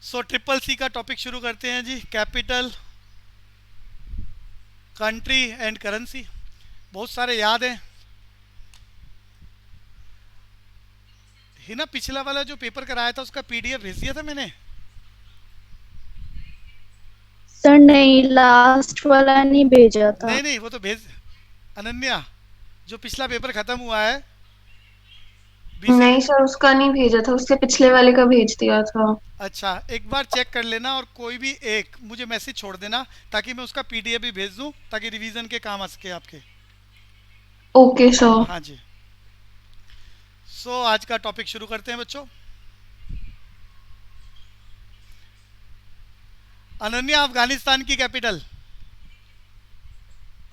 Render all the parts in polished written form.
सो triple C का topic शुरू करते हैं जी। Capital, country and currency. बहुत सारे याद हैं ही ना। पिछला वाला जो पेपर कराया था उसका पीडीएफ भेज दिया था मैंने। सर नहीं, लास्ट वाला नहीं भेजा था। नहीं नहीं, वो तो भेज। अनन्या, जो पिछला पेपर खत्म हुआ है बीसी। नहीं सर, उसका नहीं भेजा था, उससे पिछले वाले का भेज दिया था। अच्छा, एक बार चेक कर लेना और कोई भी एक मुझे मैसेज छोड़ देना ताकि मैं उसका पीडीएफ भी भेज दूं, ताकि रिवीजन के काम आ सके आपके। Okay sir. हाँ जी। सो आज का टॉपिक शुरू करते हैं बच्चों। अनन्या, अफगानिस्तान की कैपिटल।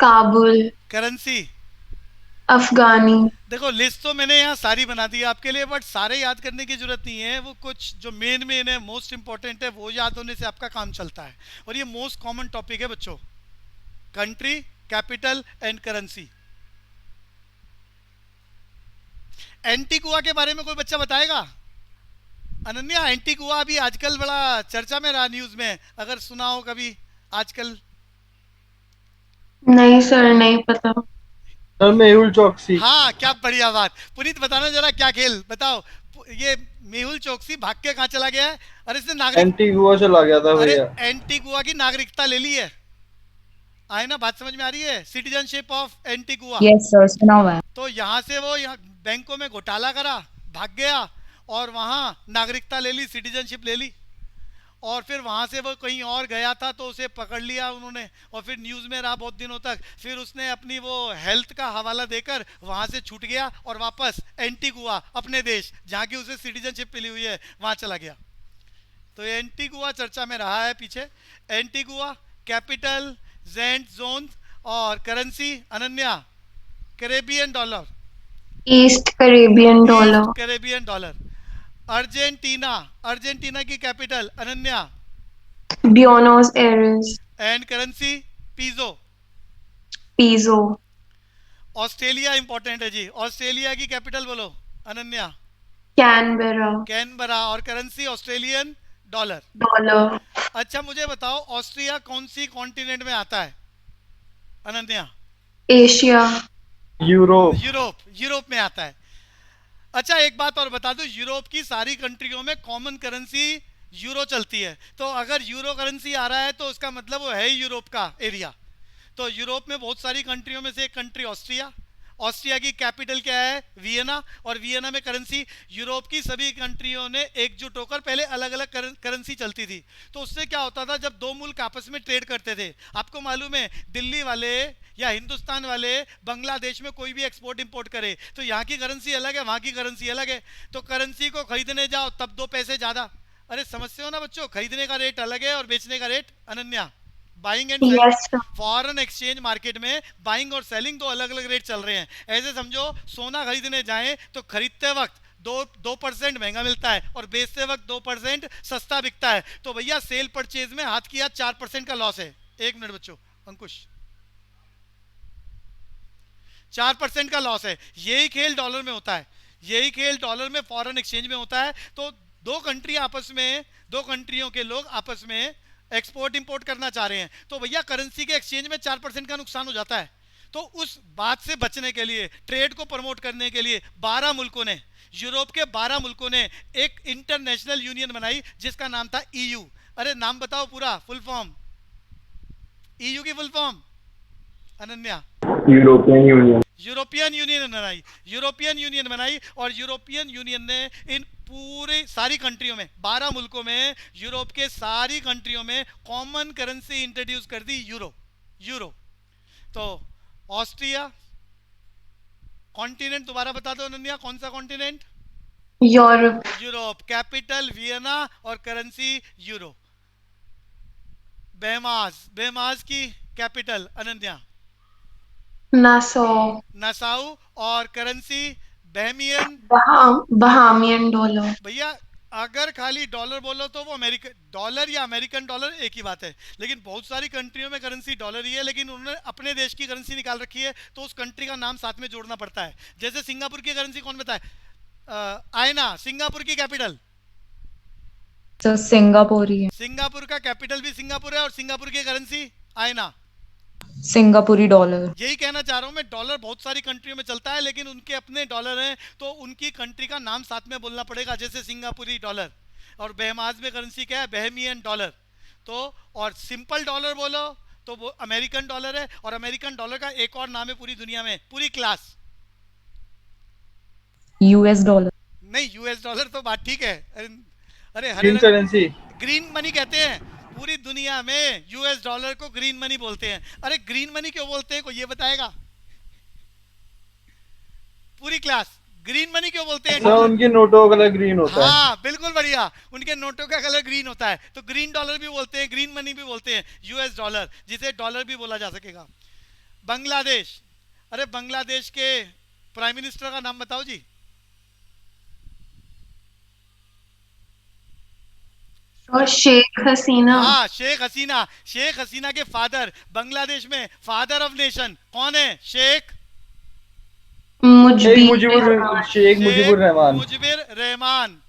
काबुल। करेंसी। अफगानी। देखो, लिस्ट तो मैंने यहाँ सारी बना दी है आपके लिए, बट सारे याद करने की जरूरत नहीं है। वो कुछ जो मेन मेन है, मोस्ट इंपॉर्टेंट है, वो याद होने से आपका काम चलता है। और ये मोस्ट कॉमन टॉपिक है बच्चों। Country, capital and currency. Antigua के बारे में कोई बच्चा बताएगा? अनन्या, एंटीगुआ अभी आजकल बड़ा चर्चा में रहा, न्यूज में, अगर सुना हो कभी आजकल। नहीं सर, नहीं पता। सर मेहुल चौकसी। हाँ, क्या बढ़िया बात। पुनीत, बताना जरा क्या खेल, बताओ। ये मेहुल चौकसी भाग के कहाँ चला गया है? अरे इसने नागरिक, एंटीगुआ चला गया था अरे भैया। एंटीगुआ की नागरिकता ले ली है। आए ना, बात समझ में आ रही है? Citizenship of Antigua. Yes sir, सुना हुआ है। तो यहाँ से वो यहाँ बैंकों में घोटाला करा, भाग गया और वहाँ नागरिकता ले ली, सिटीजनशिप ले ली। और फिर वहाँ से वो कहीं और गया था तो उसे पकड़ लिया उन्होंने, और फिर न्यूज़ में रहा बहुत दिनों तक। फिर उसने अपनी वो हेल्थ का हवाला देकर वहाँ से छूट गया और वापस एंटीगुआ, अपने देश जहाँ की उसे सिटीजनशिप मिली हुई है, वहाँ चला गया। तो ये एंटीगुआ चर्चा में रहा है पीछे। एंटीगुआ, कैपिटल जेंट जोन, और currency Ananya, Caribbean dollar. East Caribbean east dollar. Caribbean dollar. Argentina, Argentina की capital Ananya. Buenos Aires. And currency peso. Peso. Australia important है जी। ऑस्ट्रेलिया की कैपिटल बोलो अनन्या। कैनबेरा। कैनबरा, और करेंसी ऑस्ट्रेलियन डॉलर। डॉलर। अच्छा, मुझे बताओ, ऑस्ट्रिया कौन सी कॉन्टिनेंट में आता है Ananya? Asia. Europe. Europe, Europe में आता है। अच्छा, एक बात और बता दूं, यूरोप की सारी कंट्रियों में कॉमन करेंसी यूरो चलती है। तो अगर यूरो करेंसी आ रहा है तो उसका मतलब वो है ही यूरोप का एरिया। तो यूरोप में बहुत सारी कंट्रियों में से एक कंट्री ऑस्ट्रिया। ऑस्ट्रिया की कैपिटल क्या है? वियना। और वियना में करेंसी, यूरोप की सभी कंट्रियों ने एकजुट होकर, पहले अलग अलग करेंसी चलती थी। तो उससे क्या होता था, जब दो मुल्क आपस में ट्रेड करते थे, आपको मालूम है, दिल्ली वाले या हिंदुस्तान वाले बांग्लादेश में कोई भी एक्सपोर्ट इंपोर्ट करे तो यहाँ की करेंसी अलग है, वहाँ की करेंसी अलग है। तो करेंसी को खरीदने जाओ तब दो पैसे ज़्यादा। अरे समझते हो ना बच्चों, खरीदने का रेट अलग है और बेचने का rate. Ananya, buying and selling, yes sir. Foreign exchange market में बाइंग और सेलिंग दो अलग अलग रेट चल रहे हैं। ऐसे समझो, सोना खरीदने जाएं तो खरीदते वक्त 2% महंगा मिलता है और बेचते वक्त 2% सस्ता बिकता है। तो भैया, सेल परचेज में हाथ किया 4% का लॉस है। एक मिनट बच्चों, अंकुश, 4% का लॉस है। यही खेल डॉलर में होता है, यही खेल डॉलर में फॉरेन एक्सचेंज में होता है। तो दो कंट्री आपस में, दो कंट्रियों के लोग आपस में एक्सपोर्ट इंपोर्ट करना चाह रहे हैं, तो भैया करेंसी के एक्सचेंज में 4% का नुकसान हो जाता है। तो उस बात से बचने के लिए, ट्रेड को प्रमोट करने के लिए 12 मुल्कों ने, यूरोप के 12 मुल्कों ने एक इंटरनेशनल यूनियन बनाई जिसका नाम था ईयू। अरे नाम बताओ पूरा, फुल फॉर्म। ईयू की full form Ananya? European union. European union बनाई, यूरोपियन यूनियन बनाई। और यूरोपियन यूनियन ने इन पूरे सारी कंट्रियों में, 12 मुल्कों में, यूरोप के सारी कंट्रियों में कॉमन करेंसी इंट्रोड्यूस कर दी, यूरो। यूरो। तो ऑस्ट्रिया, कॉन्टिनेंट दोबारा बता दो अनन्या, कौन सा continent? Europe. Europe. Capital Vienna और करेंसी यूरो। बेहमास, बेहमास की कैपिटल अनन्या? नासो। नसाउ। और करेंसी बहमियन। Bahamian dollar. भैया, अगर खाली डॉलर बोलो तो वो अमेरिकन डॉलर या अमेरिकन डॉलर एक ही बात है। लेकिन बहुत सारी कंट्रियों में करेंसी डॉलर ही है, लेकिन उन्होंने अपने देश की करेंसी निकाल रखी है तो उस कंट्री का नाम साथ में जोड़ना पड़ता है। जैसे सिंगापुर की करेंसी कौन बताए? आयना, सिंगापुर की कैपिटल। सर सिंगापुर ही है। सिंगापुर का कैपिटल भी सिंगापुर है और सिंगापुर की करेंसी आयना। सिंगापुरी डॉलर। यही कहना चाह रहा हूँ मैं, डॉलर बहुत सारी कंट्रियों में चलता है लेकिन उनके अपने डॉलर हैं, तो उनकी कंट्री का नाम साथ में बोलना पड़ेगा, जैसे सिंगापुरी डॉलर। और बहमाज में करेंसी क्या है? बहमियन डॉलर। तो और सिंपल डॉलर बोलो तो वो अमेरिकन डॉलर है, और अमेरिकन डॉलर का एक और नाम है पूरी दुनिया में, पूरी क्लास। US dollar. नहीं, यूएस डॉलर तो बात ठीक है। अरे हरे ग्रीन रंग करेंसी। ग्रीन मनी कहते हैं पूरी दुनिया में, यूएस डॉलर को ग्रीन मनी बोलते हैं। अरे ग्रीन मनी क्यों बोलते हैं, कोई ये बताएगा? पूरी क्लास, ग्रीन मनी क्यों बोलते हैं? सर उनकी नोटों का कलर ग्रीन होता है। हाँ बिल्कुल बढ़िया, उनके नोटों का कलर ग्रीन होता है, तो ग्रीन डॉलर भी बोलते हैं, ग्रीन मनी भी बोलते हैं, यूएस डॉलर, जिसे डॉलर भी बोला जा सकेगा। बांग्लादेश, अरे बांग्लादेश के प्राइम मिनिस्टर का नाम बताओ जी। और शेख हसीना। हाँ, शेख हसीना। शेख हसीना के फादर, बांग्लादेश में फादर ऑफ नेशन कौन है? Sheikh Sheikh Mujibur Rahman. Mujibur Rahman,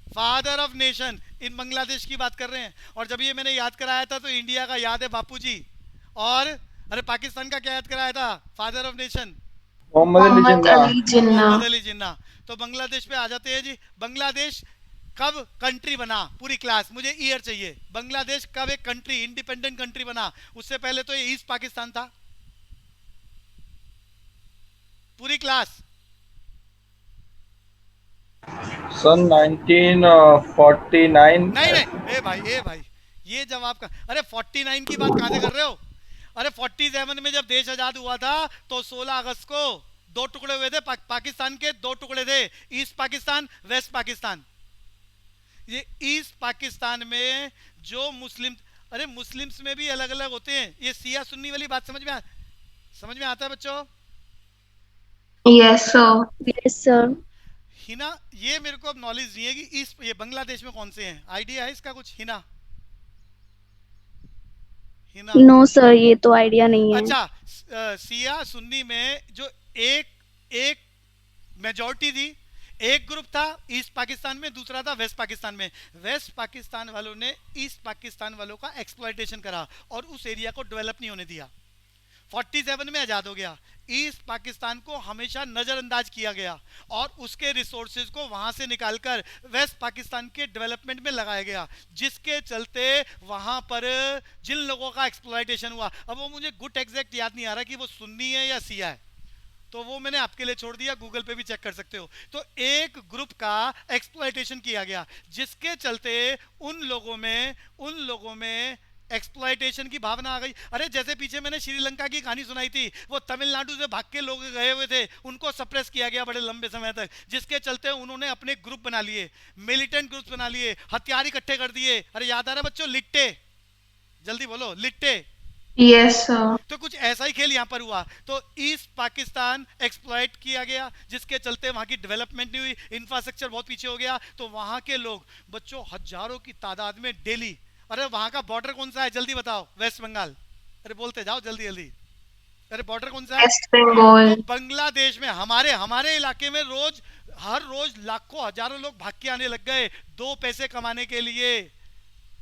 father of nation, in Bangladesh की बात कर रहे हैं। और जब ये मैंने याद कराया था तो इंडिया का याद है बापूजी, और अरे पाकिस्तान का क्या याद कराया था? Father of nation Mohammad Ali Jinnah. Mohammad Ali Jinnah. तो बांग्लादेश पे आ जाते हैं जी। बांग्लादेश कब कंट्री बना? पूरी क्लास, मुझे ईयर चाहिए। बांग्लादेश कब एक कंट्री, इंडिपेंडेंट कंट्री बना? उससे पहले तो ये ईस्ट पाकिस्तान था। पूरी क्लास। सन 1949। नहीं नहीं, ए भाई ये जवाब का, अरे 49 की बात कहां से कर रहे हो? अरे 47 में जब देश आजाद हुआ था तो 16 अगस्त को दो टुकड़े हुए थे, पाकिस्तान के दो टुकड़े थे, ईस्ट पाकिस्तान, वेस्ट पाकिस्तान। ये ईस्ट पाकिस्तान में जो मुस्लिम, अरे मुस्लिम्स में भी अलग अलग होते हैं, ये सिया सुन्नी वाली बात समझ में आता है बच्चों? Yes sir. Yes, sir. Hina, ये मेरे को अब नॉलेज नहीं है कि ईस्ट, ये बांग्लादेश में कौन से हैं, आइडिया है इसका कुछ? Hina Hina No, sir. ये तो आइडिया नहीं है। अच्छा, सिया सुन्नी में जो एक एक मेजॉरिटी थी, एक ग्रुप था ईस्ट पाकिस्तान में, दूसरा था वेस्ट पाकिस्तान में। वेस्ट पाकिस्तान वालों ने ईस्ट पाकिस्तान वालों का एक्सप्लॉइटेशन करा और उस एरिया को डेवलप नहीं होने दिया। 47 में आजाद हो गया, ईस्ट पाकिस्तान को हमेशा नजरअंदाज किया गया और उसके रिसोर्सेज को वहां से निकालकर वेस्ट पाकिस्तान के डेवलपमेंट में लगाया गया, जिसके चलते वहां पर जिन लोगों का एक्सप्लॉइटेशन हुआ, अब वो मुझे गुड एग्जैक्ट याद नहीं आ रहा कि वो सुन्नी है या सिया है, तो वो मैंने आपके लिए छोड़ दिया, गूगल पे भी चेक कर सकते हो। तो एक ग्रुप का एक्सप्लॉइटेशन किया गया, जिसके चलते उन लोगों में एक्सप्लॉइटेशन की भावना आ गई। अरे जैसे पीछे मैंने श्रीलंका की कहानी सुनाई थी, वो तमिलनाडु से भाग के लोग गए हुए थे, उनको सप्रेस किया गया बड़े लंबे समय तक, जिसके चलते उन्होंने अपने ग्रुप बना लिए, मिलिटेंट ग्रुप्स बना लिए, हथियार इकट्ठे कर दिए। अरे याद आ रहा है बच्चों? लिट्टे, जल्दी बोलो, लिट्टे। Yes sir. तो कुछ ऐसा ही खेल यहाँ पर हुआ। तो ईस्ट पाकिस्तान एक्सप्लॉइट किया गया, जिसके चलते वहाँ की डेवलपमेंट नहीं हुई, इंफ्रास्ट्रक्चर बहुत पीछे हो गया। तो वहाँ के लोग बच्चों हजारों की तादाद में डेली, अरे वहाँ का बॉर्डर कौन सा है जल्दी बताओ? वेस्ट बंगाल। अरे बोलते जाओ जल्दी जल्दी। अरे बॉर्डर कौन सा है? वेस्ट बंगाल। तो बांग्लादेश में हमारे इलाके में हर रोज लाखों हजारों लोग भाग के आने लग गए, 2 पैसे कमाने के लिए,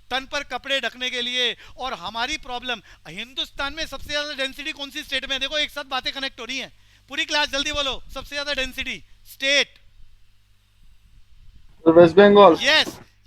तन पर कपड़े ढकने के लिए। और हमारी प्रॉब्लम, हिंदुस्तान में सबसे ज्यादा डेंसिटी कौन सी स्टेट में? देखो एक साथ बातें कनेक्ट हो रही हैं, पूरी क्लास जल्दी बोलो, सबसे ज्यादा density state? West Bengal.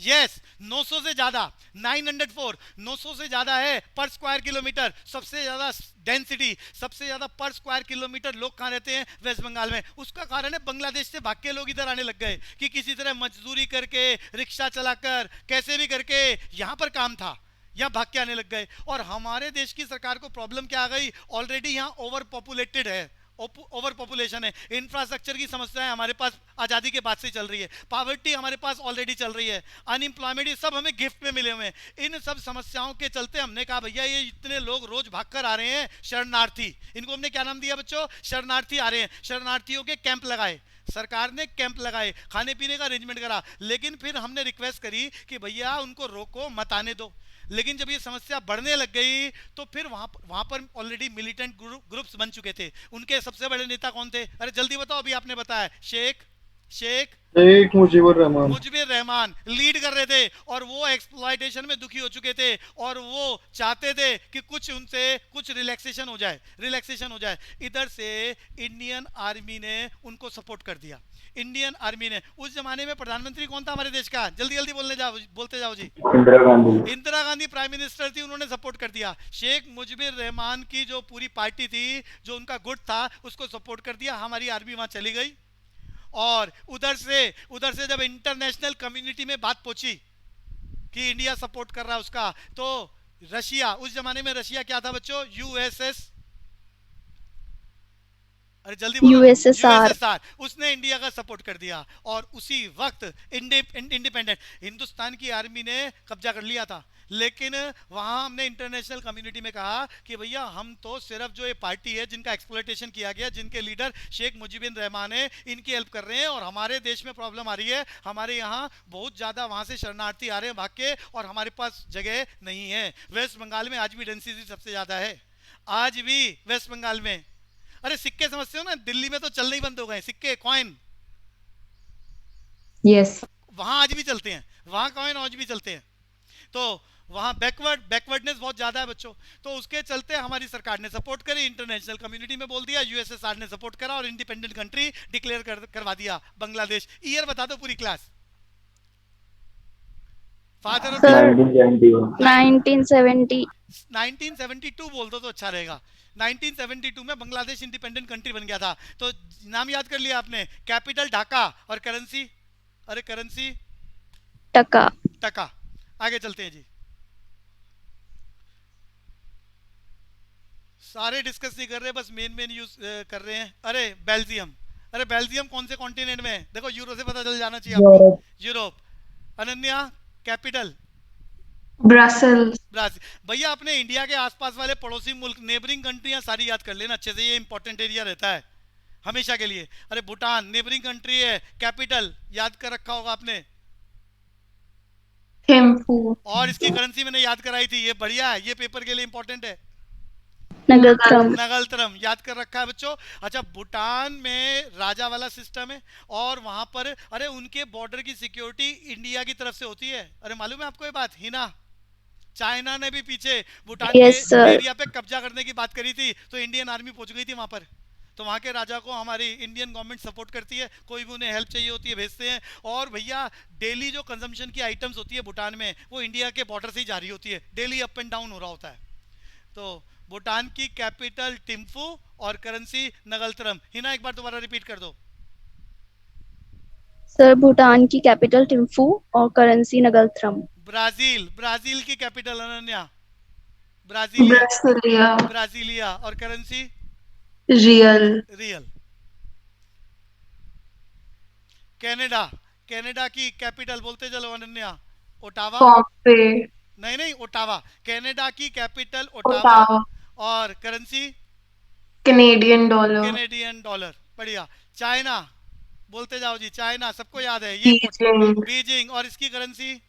Yes 900 से ज्यादा, 904, 900 से ज्यादा है पर स्क्वायर किलोमीटर। सबसे ज्यादा डेंसिटी, सबसे ज्यादा पर स्क्वायर किलोमीटर लोग कहाँ रहते हैं? वेस्ट बंगाल में। उसका कारण है बांग्लादेश से भाग के लोग इधर आने लग गए कि किसी तरह मजदूरी करके, रिक्शा चलाकर, कैसे भी करके यहाँ पर काम था, यहाँ भाग के आने लग गए। और हमारे देश की सरकार को प्रॉब्लम क्या आ गई? ऑलरेडी यहाँ ओवर पॉपुलेटेड है, ओवर पॉपुलेशन है, इंफ्रास्ट्रक्चर की समस्याएं हमारे पास आज़ादी के बाद से चल रही है, पावर्टी हमारे पास ऑलरेडी चल रही है, अनएम्प्लॉयमेंट, ये सब हमें गिफ्ट में मिले हुए हैं। इन सब समस्याओं के चलते हमने कहा भैया ये इतने लोग रोज भागकर आ रहे हैं, शरणार्थी, इनको हमने क्या नाम दिया बच्चों? शरणार्थी आ रहे हैं। शरणार्थियों के कैंप लगाए, सरकार ने कैंप लगाए, खाने पीने का अरेंजमेंट करा, लेकिन फिर हमने रिक्वेस्ट करी कि भैया उनको रोको मत आने दो। लेकिन जब ये समस्या बढ़ने लग गई तो फिर वहां पर ऑलरेडी मिलिटेंट ग्रुप्स बन चुके थे। उनके सबसे बड़े नेता कौन थे? अरे जल्दी बताओ, अभी आपने बताया शेख शेख शेख मुजीबुर रहमान। मुजबिर रहमान लीड कर रहे थे और वो एक्सप्लॉयटेशन में दुखी हो चुके थे और वो चाहते थे कि कुछ उनसे कुछ रिलैक्सेशन हो जाए। इधर से इंडियन आर्मी ने उनको सपोर्ट कर दिया। इंडियन आर्मी ने, उस जमाने में प्रधानमंत्री कौन था हमारे देश का, जल्दी जल्दी बोलते जाओ जी। इंदिरा गांधी। इंदिरा गांधी प्राइम मिनिस्टर थी, उन्होंने सपोर्ट कर दिया। शेख मुजबिर रहमान की जो पूरी पार्टी थी, जो उनका गुट था, उसको सपोर्ट कर दिया। हमारी आर्मी वहां चली गई और उधर से जब इंटरनेशनल कम्युनिटी में बात पहुंची कि इंडिया सपोर्ट कर रहा है उसका, तो रशिया, उस जमाने में रशिया क्या था बच्चों, यूएसएस, अरे जल्दी बोलो, यूएसएसआर, उसने इंडिया का सपोर्ट कर दिया और उसी वक्त इंडिपेंडेंट हिंदुस्तान की आर्मी ने कब्जा कर लिया था। लेकिन वहां हमने इंटरनेशनल कम्युनिटी में कहा कि भैया हम तो सिर्फ जो ये पार्टी है जिनका एक्सप्लॉयटेशन किया गया, जिनके लीडर शेख मुजीबुर रहमान है, इनकी हेल्प कर रहे हैं और हमारे देश में प्रॉब्लम आ रही है, हमारे यहाँ बहुत ज़्यादा वहाँ से शरणार्थी आ रहे हैं भाग के और हमारे पास जगह नहीं है। वेस्ट बंगाल में आज भी डेंसिटी सबसे ज़्यादा है, आज भी वेस्ट बंगाल में। अरे सिक्के समझते हो ना, दिल्ली में तो चलने ही बंद हो गए सिक्के, कॉइन। यस। वहां आज भी चलते हैं, वहां कॉइन आज भी चलते हैं। तो वहां बैकवर्डनेस बहुत ज्यादा है बच्चों। तो उसके चलते हमारी सरकार ने सपोर्ट करी, इंटरनेशनल कम्युनिटी में बोल दिया, यूएसएसआर ने सपोर्ट करा और इंडिपेंडेंट कंट्री डिक्लेयर करवा दिया बांग्लादेश। ईयर बता दो पूरी क्लास। फादर ऑफ 1970 1972 बोल दो तो अच्छा रहेगा। 1972 में बांग्लादेश इंडिपेंडेंट कंट्री बन गया था। तो नाम याद कर लिया आपने, कैपिटल ढाका और करेंसी, अरे करेंसी टका। आगे चलते हैं जी, सारे डिस्कस नहीं कर रहे, बस मेन यूज कर रहे हैं। अरे बेल्जियम कौन से कॉन्टिनेंट में है, देखो यूरो से पता चल जाना चाहिए आपको। Europe. Ananya capital Brussels. Brazil. भैया अपने इंडिया के आसपास वाले पड़ोसी मुल्क, नेबरिंग कंट्रियां सारी याद कर लेना अच्छे से, ये इंपॉर्टेंट एरिया रहता है हमेशा के लिए। अरे भूटान नेबरिंग कंट्री है, कैपिटल याद कर रखा होगा आपने। थिम्पू। और इसकी करेंसी मैंने याद कराई थी, ये बढ़िया है, ये पेपर के लिए इंपॉर्टेंट है। नगलतरम याद कर रखा है बच्चों। अच्छा, भूटान में राजा वाला सिस्टम है और वहां पर अरे उनके बॉर्डर की सिक्योरिटी इंडिया की तरफ से होती है। अरे मालूम है आपको ये बात, हिना? चाइना ने भी पीछे भूटान के एरिया पे कब्जा करने की बात करी थी, तो इंडियन आर्मी पहुंच गई थी वहां पर। तो वहाँ के राजा को हमारी इंडियन गवर्नमेंट सपोर्ट करती है, कोई भी उन्हें हेल्प चाहिए होती है भेजते हैं। और भैया डेली जो कंजम्पशन की आइटम्स होती है भूटान में, वो इंडिया के बॉर्डर से ही जा रही होती है, डेली अप एंड डाउन हो रहा होता है। तो भूटान की कैपिटल टिम्फू और करेंसी नगलतरम। हिना एक बार दोबारा रिपीट कर दो। सर भूटान की कैपिटल टिम्फू और करेंसी नगलतरम। ब्राजील की कैपिटल अनन्या? ब्राजीलिया और करेंसी रियल। कनाडा की कैपिटल बोलते चलो अनन्या? ओटावा? नहीं ओटावा। कनाडा की कैपिटल ओटावा और करेंसी कैनेडियन डॉलर। बढ़िया। चाइना बोलते जाओ जी, चाइना सबको याद है, ये बीजिंग। और इसकी करेंसी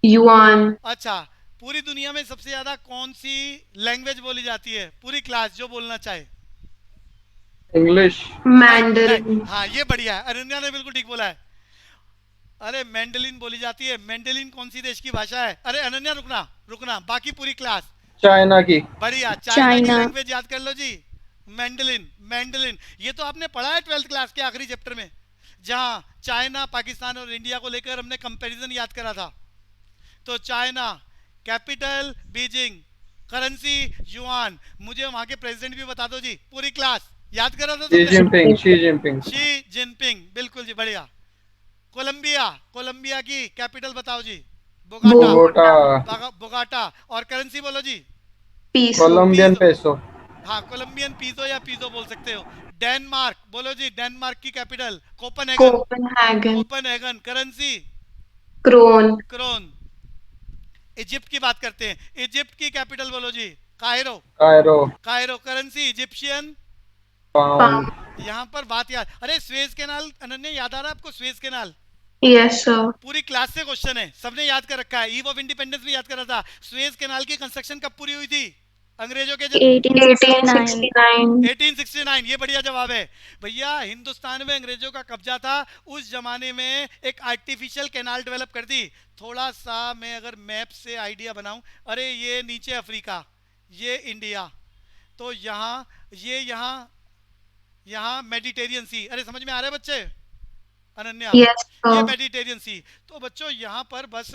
युआन। अच्छा, पूरी दुनिया में सबसे ज्यादा कौन सी लैंग्वेज बोली जाती है, पूरी क्लास जो बोलना चाहे? इंग्लिश। मैंडरिन। हाँ ये बढ़िया है, अनन्या ने बिल्कुल ठीक बोला है। अरे मैंडलिन बोली जाती है। मैंडलिन कौन सी देश की भाषा है? अरे अनन्या रुकना, बाकी पूरी क्लास। चाइना की। बढ़िया, चाइना की लैंग्वेज याद कर लो जी, मैंडलिन। ये तो आपने पढ़ा है 12th क्लास के आखिरी चैप्टर में, जहां चाइना, पाकिस्तान और इंडिया को लेकर हमने कंपैरिजन याद करा था। तो China capital Beijing, currency yuan. मुझे वहां के प्रेसिडेंट भी बता दो जी, पूरी क्लास याद करा था तुमने? शी जिनपिंग, बिल्कुल जी, बढ़िया। कोलंबिया की कैपिटल बताओ जी? बोगाटा। और करेंसी बोलो जी? Colombian peso. हाँ, कोलंबियन पीजो या पीजो बोल सकते हो। डेनमार्क बोलो जी, डेनमार्क की capital? Copenhagen. Currency? Krone. Egypt की बात करते हैं, इजिप्ट की कैपिटल बोलो जी? कायरो। Currency Egyptian pound. यहाँ पर बात याद, अरे स्वेज कैनाल अनन्या याद आ रहा है आपको? Suez canal yes sir. पूरी क्लास से क्वेश्चन है, सबने याद कर रखा है, ईव ऑफ इंडिपेंडेंस भी याद करा था। स्वेज कैनाल की कंस्ट्रक्शन कब पूरी हुई थी? अंग्रेजों के 1869. 1869, ये बढ़िया जवाब है भैया। हिंदुस्तान में अंग्रेजों का कब्जा था, उस जमाने में एक आर्टिफिशियल कैनाल डेवलप कर दी। थोड़ा सा मैं अगर मैप से आइडिया बनाऊं, अरे ये नीचे अफ्रीका, ये इंडिया, तो यहाँ ये यहाँ मेडिटेरियन सी, अरे समझ में आ रहा है बच्चे? अनन्या, Yes, ये sir. मेडिटेरियन सी। तो बच्चों यहाँ पर बस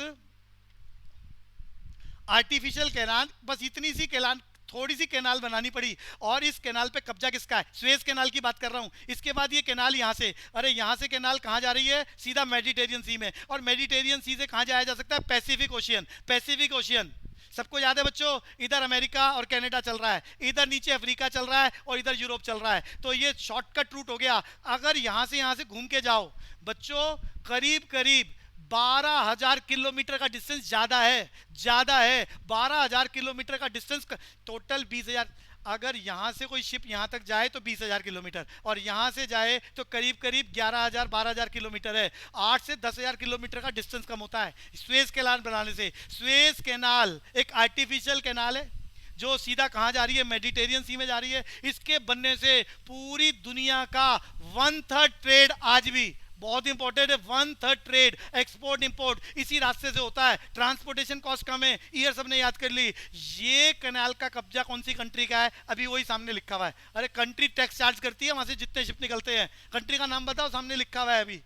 आर्टिफिशियल कैनाल, बस इतनी सी कैनाल, थोड़ी सी कैनाल बनानी पड़ी। और इस कैनाल पे कब्जा किसका है? स्वेज कैनाल की बात कर रहा हूँ। इसके बाद ये कैनाल यहाँ से, अरे यहाँ से कैनाल कहाँ जा रही है? सीधा मेडिटेरियन सी में। और मेडिटेरियन सी से कहाँ जाया जा सकता है? Pacific ocean. पैसिफिक ओशियन सबको याद है बच्चों, इधर अमेरिका और कनाडा चल रहा है, इधर नीचे अफ्रीका चल रहा है और इधर यूरोप चल रहा है। तो ये शॉर्टकट रूट हो गया। अगर यहाँ से घूम के जाओ बच्चों, करीब करीब 12,000 किलोमीटर का डिस्टेंस ज्यादा है 12,000 किलोमीटर का डिस्टेंस, टोटल 20,000। अगर यहाँ से कोई शिप यहाँ तक जाए तो 20,000 किलोमीटर, और यहाँ से जाए तो करीब करीब 11,000 12,000 किलोमीटर है। 8 से 10,000 किलोमीटर का डिस्टेंस कम होता है स्वेज कैनाल बनाने से। स्वेज कैनाल एक आर्टिफिशियल कैनाल है जो सीधा कहाँ जा रही है? मेडिटेरियन सी में जा रही है। इसके बनने से पूरी दुनिया का 1/3 ट्रेड आज भी, बहुत इंपॉर्टेंट है, 1/3 ट्रेड एक्सपोर्ट इंपोर्ट इसी रास्ते से होता है। ट्रांसपोर्टेशन कॉस्ट कम है, ईयर सबने याद कर ली। ये कैनाल का कब्जा कौन सी कंट्री का है? अभी वही सामने लिखा हुआ है। अरे कंट्री टैक्स चार्ज करती है वहां से जितने शिप निकलते हैं। कंट्री का नाम बताओ, सामने लिखा हुआ है अभी,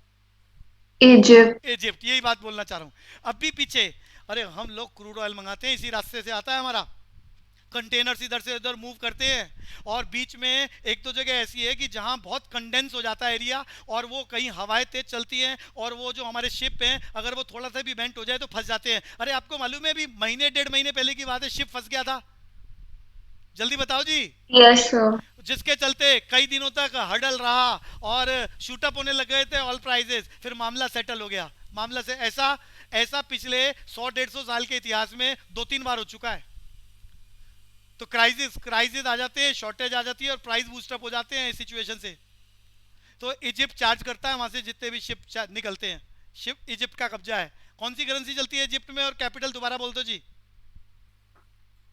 Egypt. इजिप्ट। यही बात बोलना चाह रहा हूँ। अब भी पीछे, अरे हम लोग क्रूड ऑयल मंगाते हैं, इसी रास्ते से आता है हमारा। कंटेनर्स इधर से उधर मूव करते हैं, और बीच में एक दो जगह ऐसी है कि जहां बहुत कंडेंस हो जाता है एरिया, और वो कहीं हवाएं तेज चलती हैं, और वो जो हमारे शिप हैं अगर वो थोड़ा सा भी बेंट हो जाए तो फंस जाते हैं। अरे आपको मालूम है, अभी महीने 1.5 महीने पहले की बात है, शिप फंस गया था। जल्दी बताओ जी। Yes, sir. जिसके चलते कई दिनों तक हडल रहा और शूटअप होने लग गए थे ऑल प्राइजेस, फिर मामला सेटल हो गया। मामला से ऐसा ऐसा पिछले 100-150 साल के इतिहास में 2-3 बार हो चुका है। तो क्राइसिस आ जाते हैं, शॉर्टेज आ जाती है और प्राइस बूस्टअप हो जाते हैं इस सिचुएशन से। तो इजिप्ट चार्ज करता है वहां से जितने भी शिप निकलते हैं। शिप इजिप्ट का कब्जा है। कौन सी करेंसी चलती है इजिप्ट में? और कैपिटल दोबारा बोल दो जी।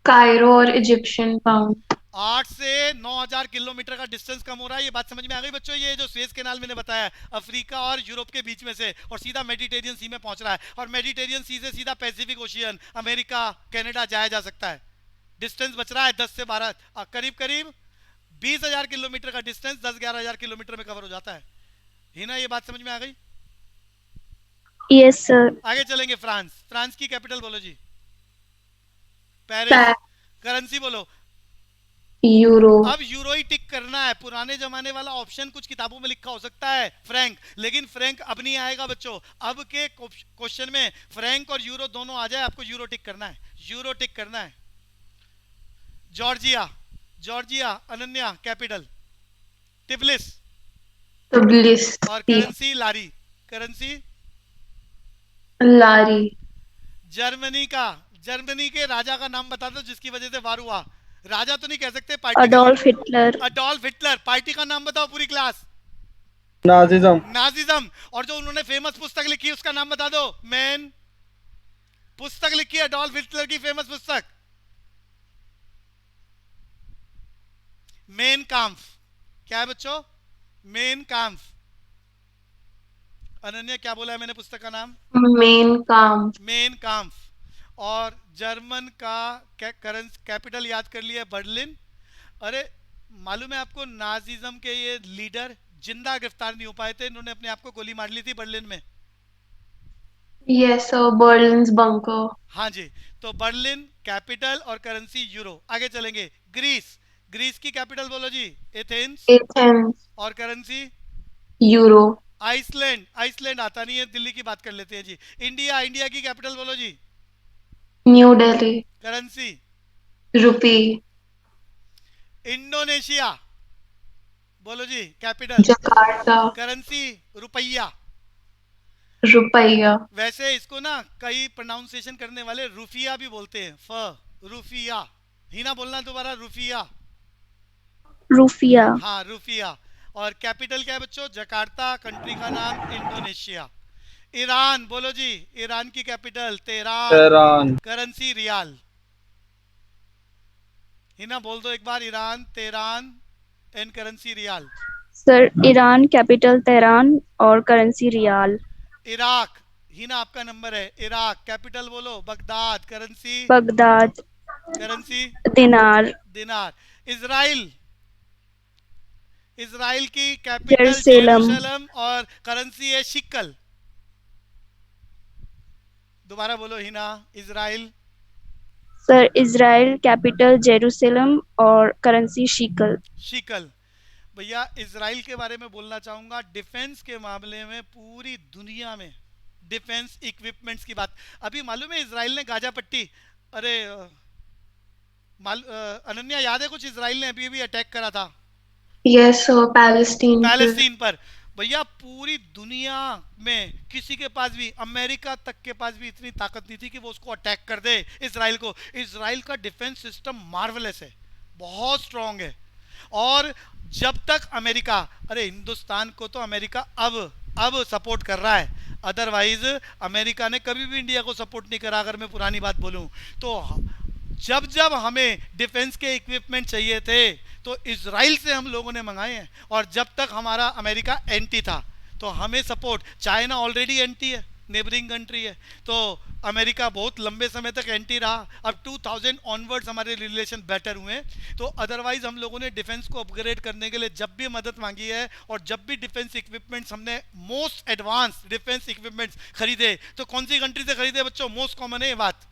Cairo और Egyptian pound. 8 से 9,000 किलोमीटर का डिस्टेंस कम हो रहा है। ये बात समझ में आ गई बच्चों? ये जो स्वेज कैनाल मैंने बताया, अफ्रीका और यूरोप के बीच में से, और सीधा मेडिटेरियन सी में पहुंच रहा है, और मेडिटेरियन सी से सीधा पैसिफिक ओशियन, अमेरिका, कनाडा जाया जा सकता है। डिस्टेंस बच रहा है 10 से 12, करीब करीब 20,000 किलोमीटर का डिस्टेंस 10-11,000 किलोमीटर में कवर हो जाता है। ही ना, ये बात समझ में आ गई? Yes, sir. आगे चलेंगे। फ्रांस। फ्रांस की कैपिटल बोलो जी। पेरिस। करेंसी बोलो। Euro. अब यूरो ही टिक करना है। पुराने जमाने वाला ऑप्शन कुछ किताबों में लिखा हो सकता है फ्रैंक, लेकिन फ्रैंक अब नहीं आएगा बच्चों। अब के क्वेश्चन में फ्रैंक और यूरो दोनों आ जाए, आपको यूरो टिक करना है, यूरो टिक करना है। Georgia. Georgia Ananya capital Tbilisi, Tbilisi. और currency lari. Currency Lari. Germany के राजा का नाम बता दो जिसकी वजह से वार हुआ। राजा तो नहीं कह सकते, party Adolf Hitler. Adolf Hitler. Party का नाम बताओ पूरी क्लास। नाजिज्म। नाजिज्म। और जो उन्होंने फेमस पुस्तक लिखी उसका नाम बता दो। मैन पुस्तक लिखी है अडोल्फ हिटलर की, फेमस पुस्तक मेन काम्फ। क्या है बच्चों? मेन काम्फ। अनन्या क्या बोला है मैंने पुस्तक का नाम? Mein Kampf. मेन काम्फ। और जर्मन का कैपिटल याद कर लिया, बर्लिन। अरे मालूम है आपको, नाजिज्म के ये लीडर जिंदा गिरफ्तार नहीं हो पाए थे, इन्होंने अपने आप को गोली मार ली थी बर्लिन में। Yes, sir. Berlin's bunker. हाँ जी। तो बर्लिन कैपिटल और करेंसी यूरो। आगे चलेंगे। ग्रीस। ग्रीस की कैपिटल बोलो जी। एथेंस। Athens. और करेंसी Euro. आइसलैंड। आइसलैंड आता नहीं है, दिल्ली की बात कर लेते हैं जी। इंडिया। इंडिया की कैपिटल बोलो जी। New Delhi. Currency Rupee. Indonesia बोलो जी कैपिटल। Jakarta. करेंसी रुपया। Rupiah. वैसे इसको ना कई प्रोनाउंसिएशन करने वाले रुफिया भी बोलते हैं। रुफिया ही ना बोलना दोबारा, रुफिया। Rufia. हाँ रुफिया। और कैपिटल क्या है बच्चों? जकार्ता। कंट्री का नाम इंडोनेशिया। ईरान बोलो जी। ईरान की capital Tehran. Tehran. Currency riyal. Hina बोल दो एक बार, Iran, Tehran and currency rial. Sir Iran capital Tehran और करेंसी रियाल। इराक, हिना आपका नंबर है। इराक कैपिटल बोलो, Baghdad, currency, Baghdad currency dinar. Dinar. Israel, Israel की कैपिटल जेरूसलम। जेरूशलम और करेंसी है शिकल। दोबारा बोलो Hina, Israel. Sir Israel capital Jerusalem और करेंसी शिकल। शिकल। भैया इजराइल के बारे में बोलना चाहूंगा, डिफेंस के मामले में पूरी दुनिया में डिफेंस इक्विपमेंट्स की बात। अभी मालूम है इजराइल ने गाजा पट्टी, अरे अनन्या याद है कुछ, इजराइल ने अभी अभी अटैक करा था यस पैलेस्टीन पे। पैलेस्टीन पर। भैया पूरी दुनिया में किसी के पास भी, अमेरिका तक के पास भी इतनी ताकत नहीं थी कि वो उसको अटैक कर दे इजराइल को। इजराइल का डिफेंस सिस्टम मार्वलेस है, बहुत स्ट्रांग है। और जब तक अमेरिका, अरे हिंदुस्तान को तो अमेरिका अब सपोर्ट कर रहा है, अदरवाइज अमेरिका ने कभी भी इंडिया को सपोर्ट नहीं करा। अगर मैं पुरानी बात बोलूं तो जब जब हमें डिफेंस के इक्विपमेंट चाहिए थे तो इजराइल से हम लोगों ने मंगाए हैं। और जब तक हमारा अमेरिका एंटी था तो हमें सपोर्ट, चाइना ऑलरेडी एंटी है, नेबरिंग कंट्री है, तो अमेरिका बहुत लंबे समय तक एंटी रहा। अब 2000 ऑनवर्ड्स हमारे रिलेशन बेटर हुए। तो अदरवाइज हम लोगों ने डिफेंस को अपग्रेड करने के लिए जब भी मदद मांगी है और जब भी डिफेंस इक्विपमेंट्स हमने मोस्ट एडवांस डिफेंस इक्विपमेंट्स खरीदे तो कौन सी कंट्री से खरीदे बच्चों? मोस्ट कॉमन है ये बात,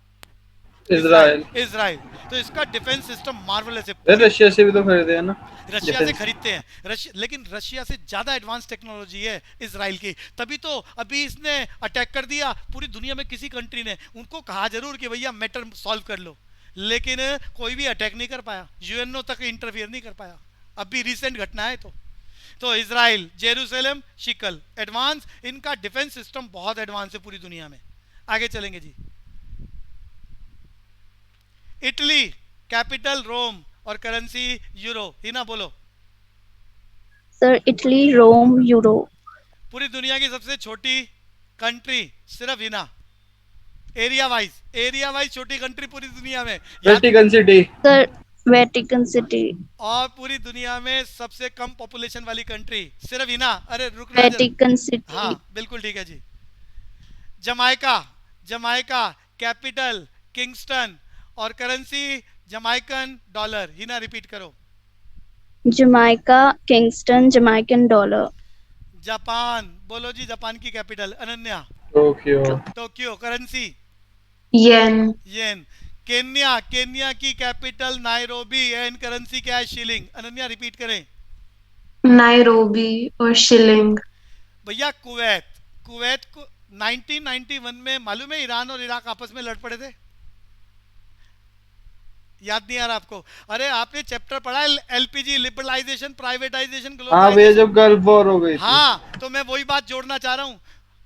इजराइल। इजराइल। तो इसका डिफेंस सिस्टम मार्वलस है। रशिया से भी तो खरीदे हैं ना, रशिया से डिफेंस। खरीदते हैं लेकिन रशिया से ज्यादा एडवांस टेक्नोलॉजी है इजराइल की। तभी तो अभी इसने अटैक कर दिया पूरी दुनिया में, किसी कंट्री ने उनको कहा जरूर कि भैया मैटर सॉल्व कर लो, लेकिन कोई भी अटैक नहीं कर पाया, यूएनओ तक इंटरफियर नहीं कर पाया। अभी रिसेंट घटना है। तो इजराइल, जेरूसलम, शिकल एडवांस, इनका डिफेंस सिस्टम बहुत एडवांस है पूरी दुनिया में। आगे चलेंगे जी। इटली कैपिटल रोम और करेंसी यूरो। हिना बोलो। Sir Italy Rome euro. पूरी दुनिया की सबसे छोटी कंट्री सिर्फ हिना, एरिया वाइज छोटी कंट्री पूरी दुनिया में Vatican City. Sir Vatican City. और पूरी दुनिया में सबसे कम पॉपुलेशन वाली कंट्री सिर्फ हिना। अरे रुकना वेटिकन सिटी। हाँ बिल्कुल ठीक है जी। जमाइका, जमाइका कैपिटल किंगस्टन और currency Jamaican dollar. Hina repeat करो। Jamaica Kingston Jamaican dollar. Japan बोलो जी, जापान की capital. Ananya. Tokyo. Tokyo, currency yen. Yen. Kenya, Kenya की कैपिटल नायरोबी एंड करेंसी क्या है? शिलिंग। अनन्या रिपीट करें। नायरोबी और शिलिंग। भैया कुवैत, कुवैत को 1991 में मालूम है ईरान और इराक आपस में लड़ पड़े थे, याद नहीं आ रहा आपको? अरे आपने चैप्टर पढ़ा है एलपीजी, लिबरलाइजेशन, प्राइवेटाइजेशन, हाँ ग्लोबलाइजेशन। भैया, जब गल्फ वॉर हो गई थी। हाँ तो मैं वही बात जोड़ना चाह रहा हूँ।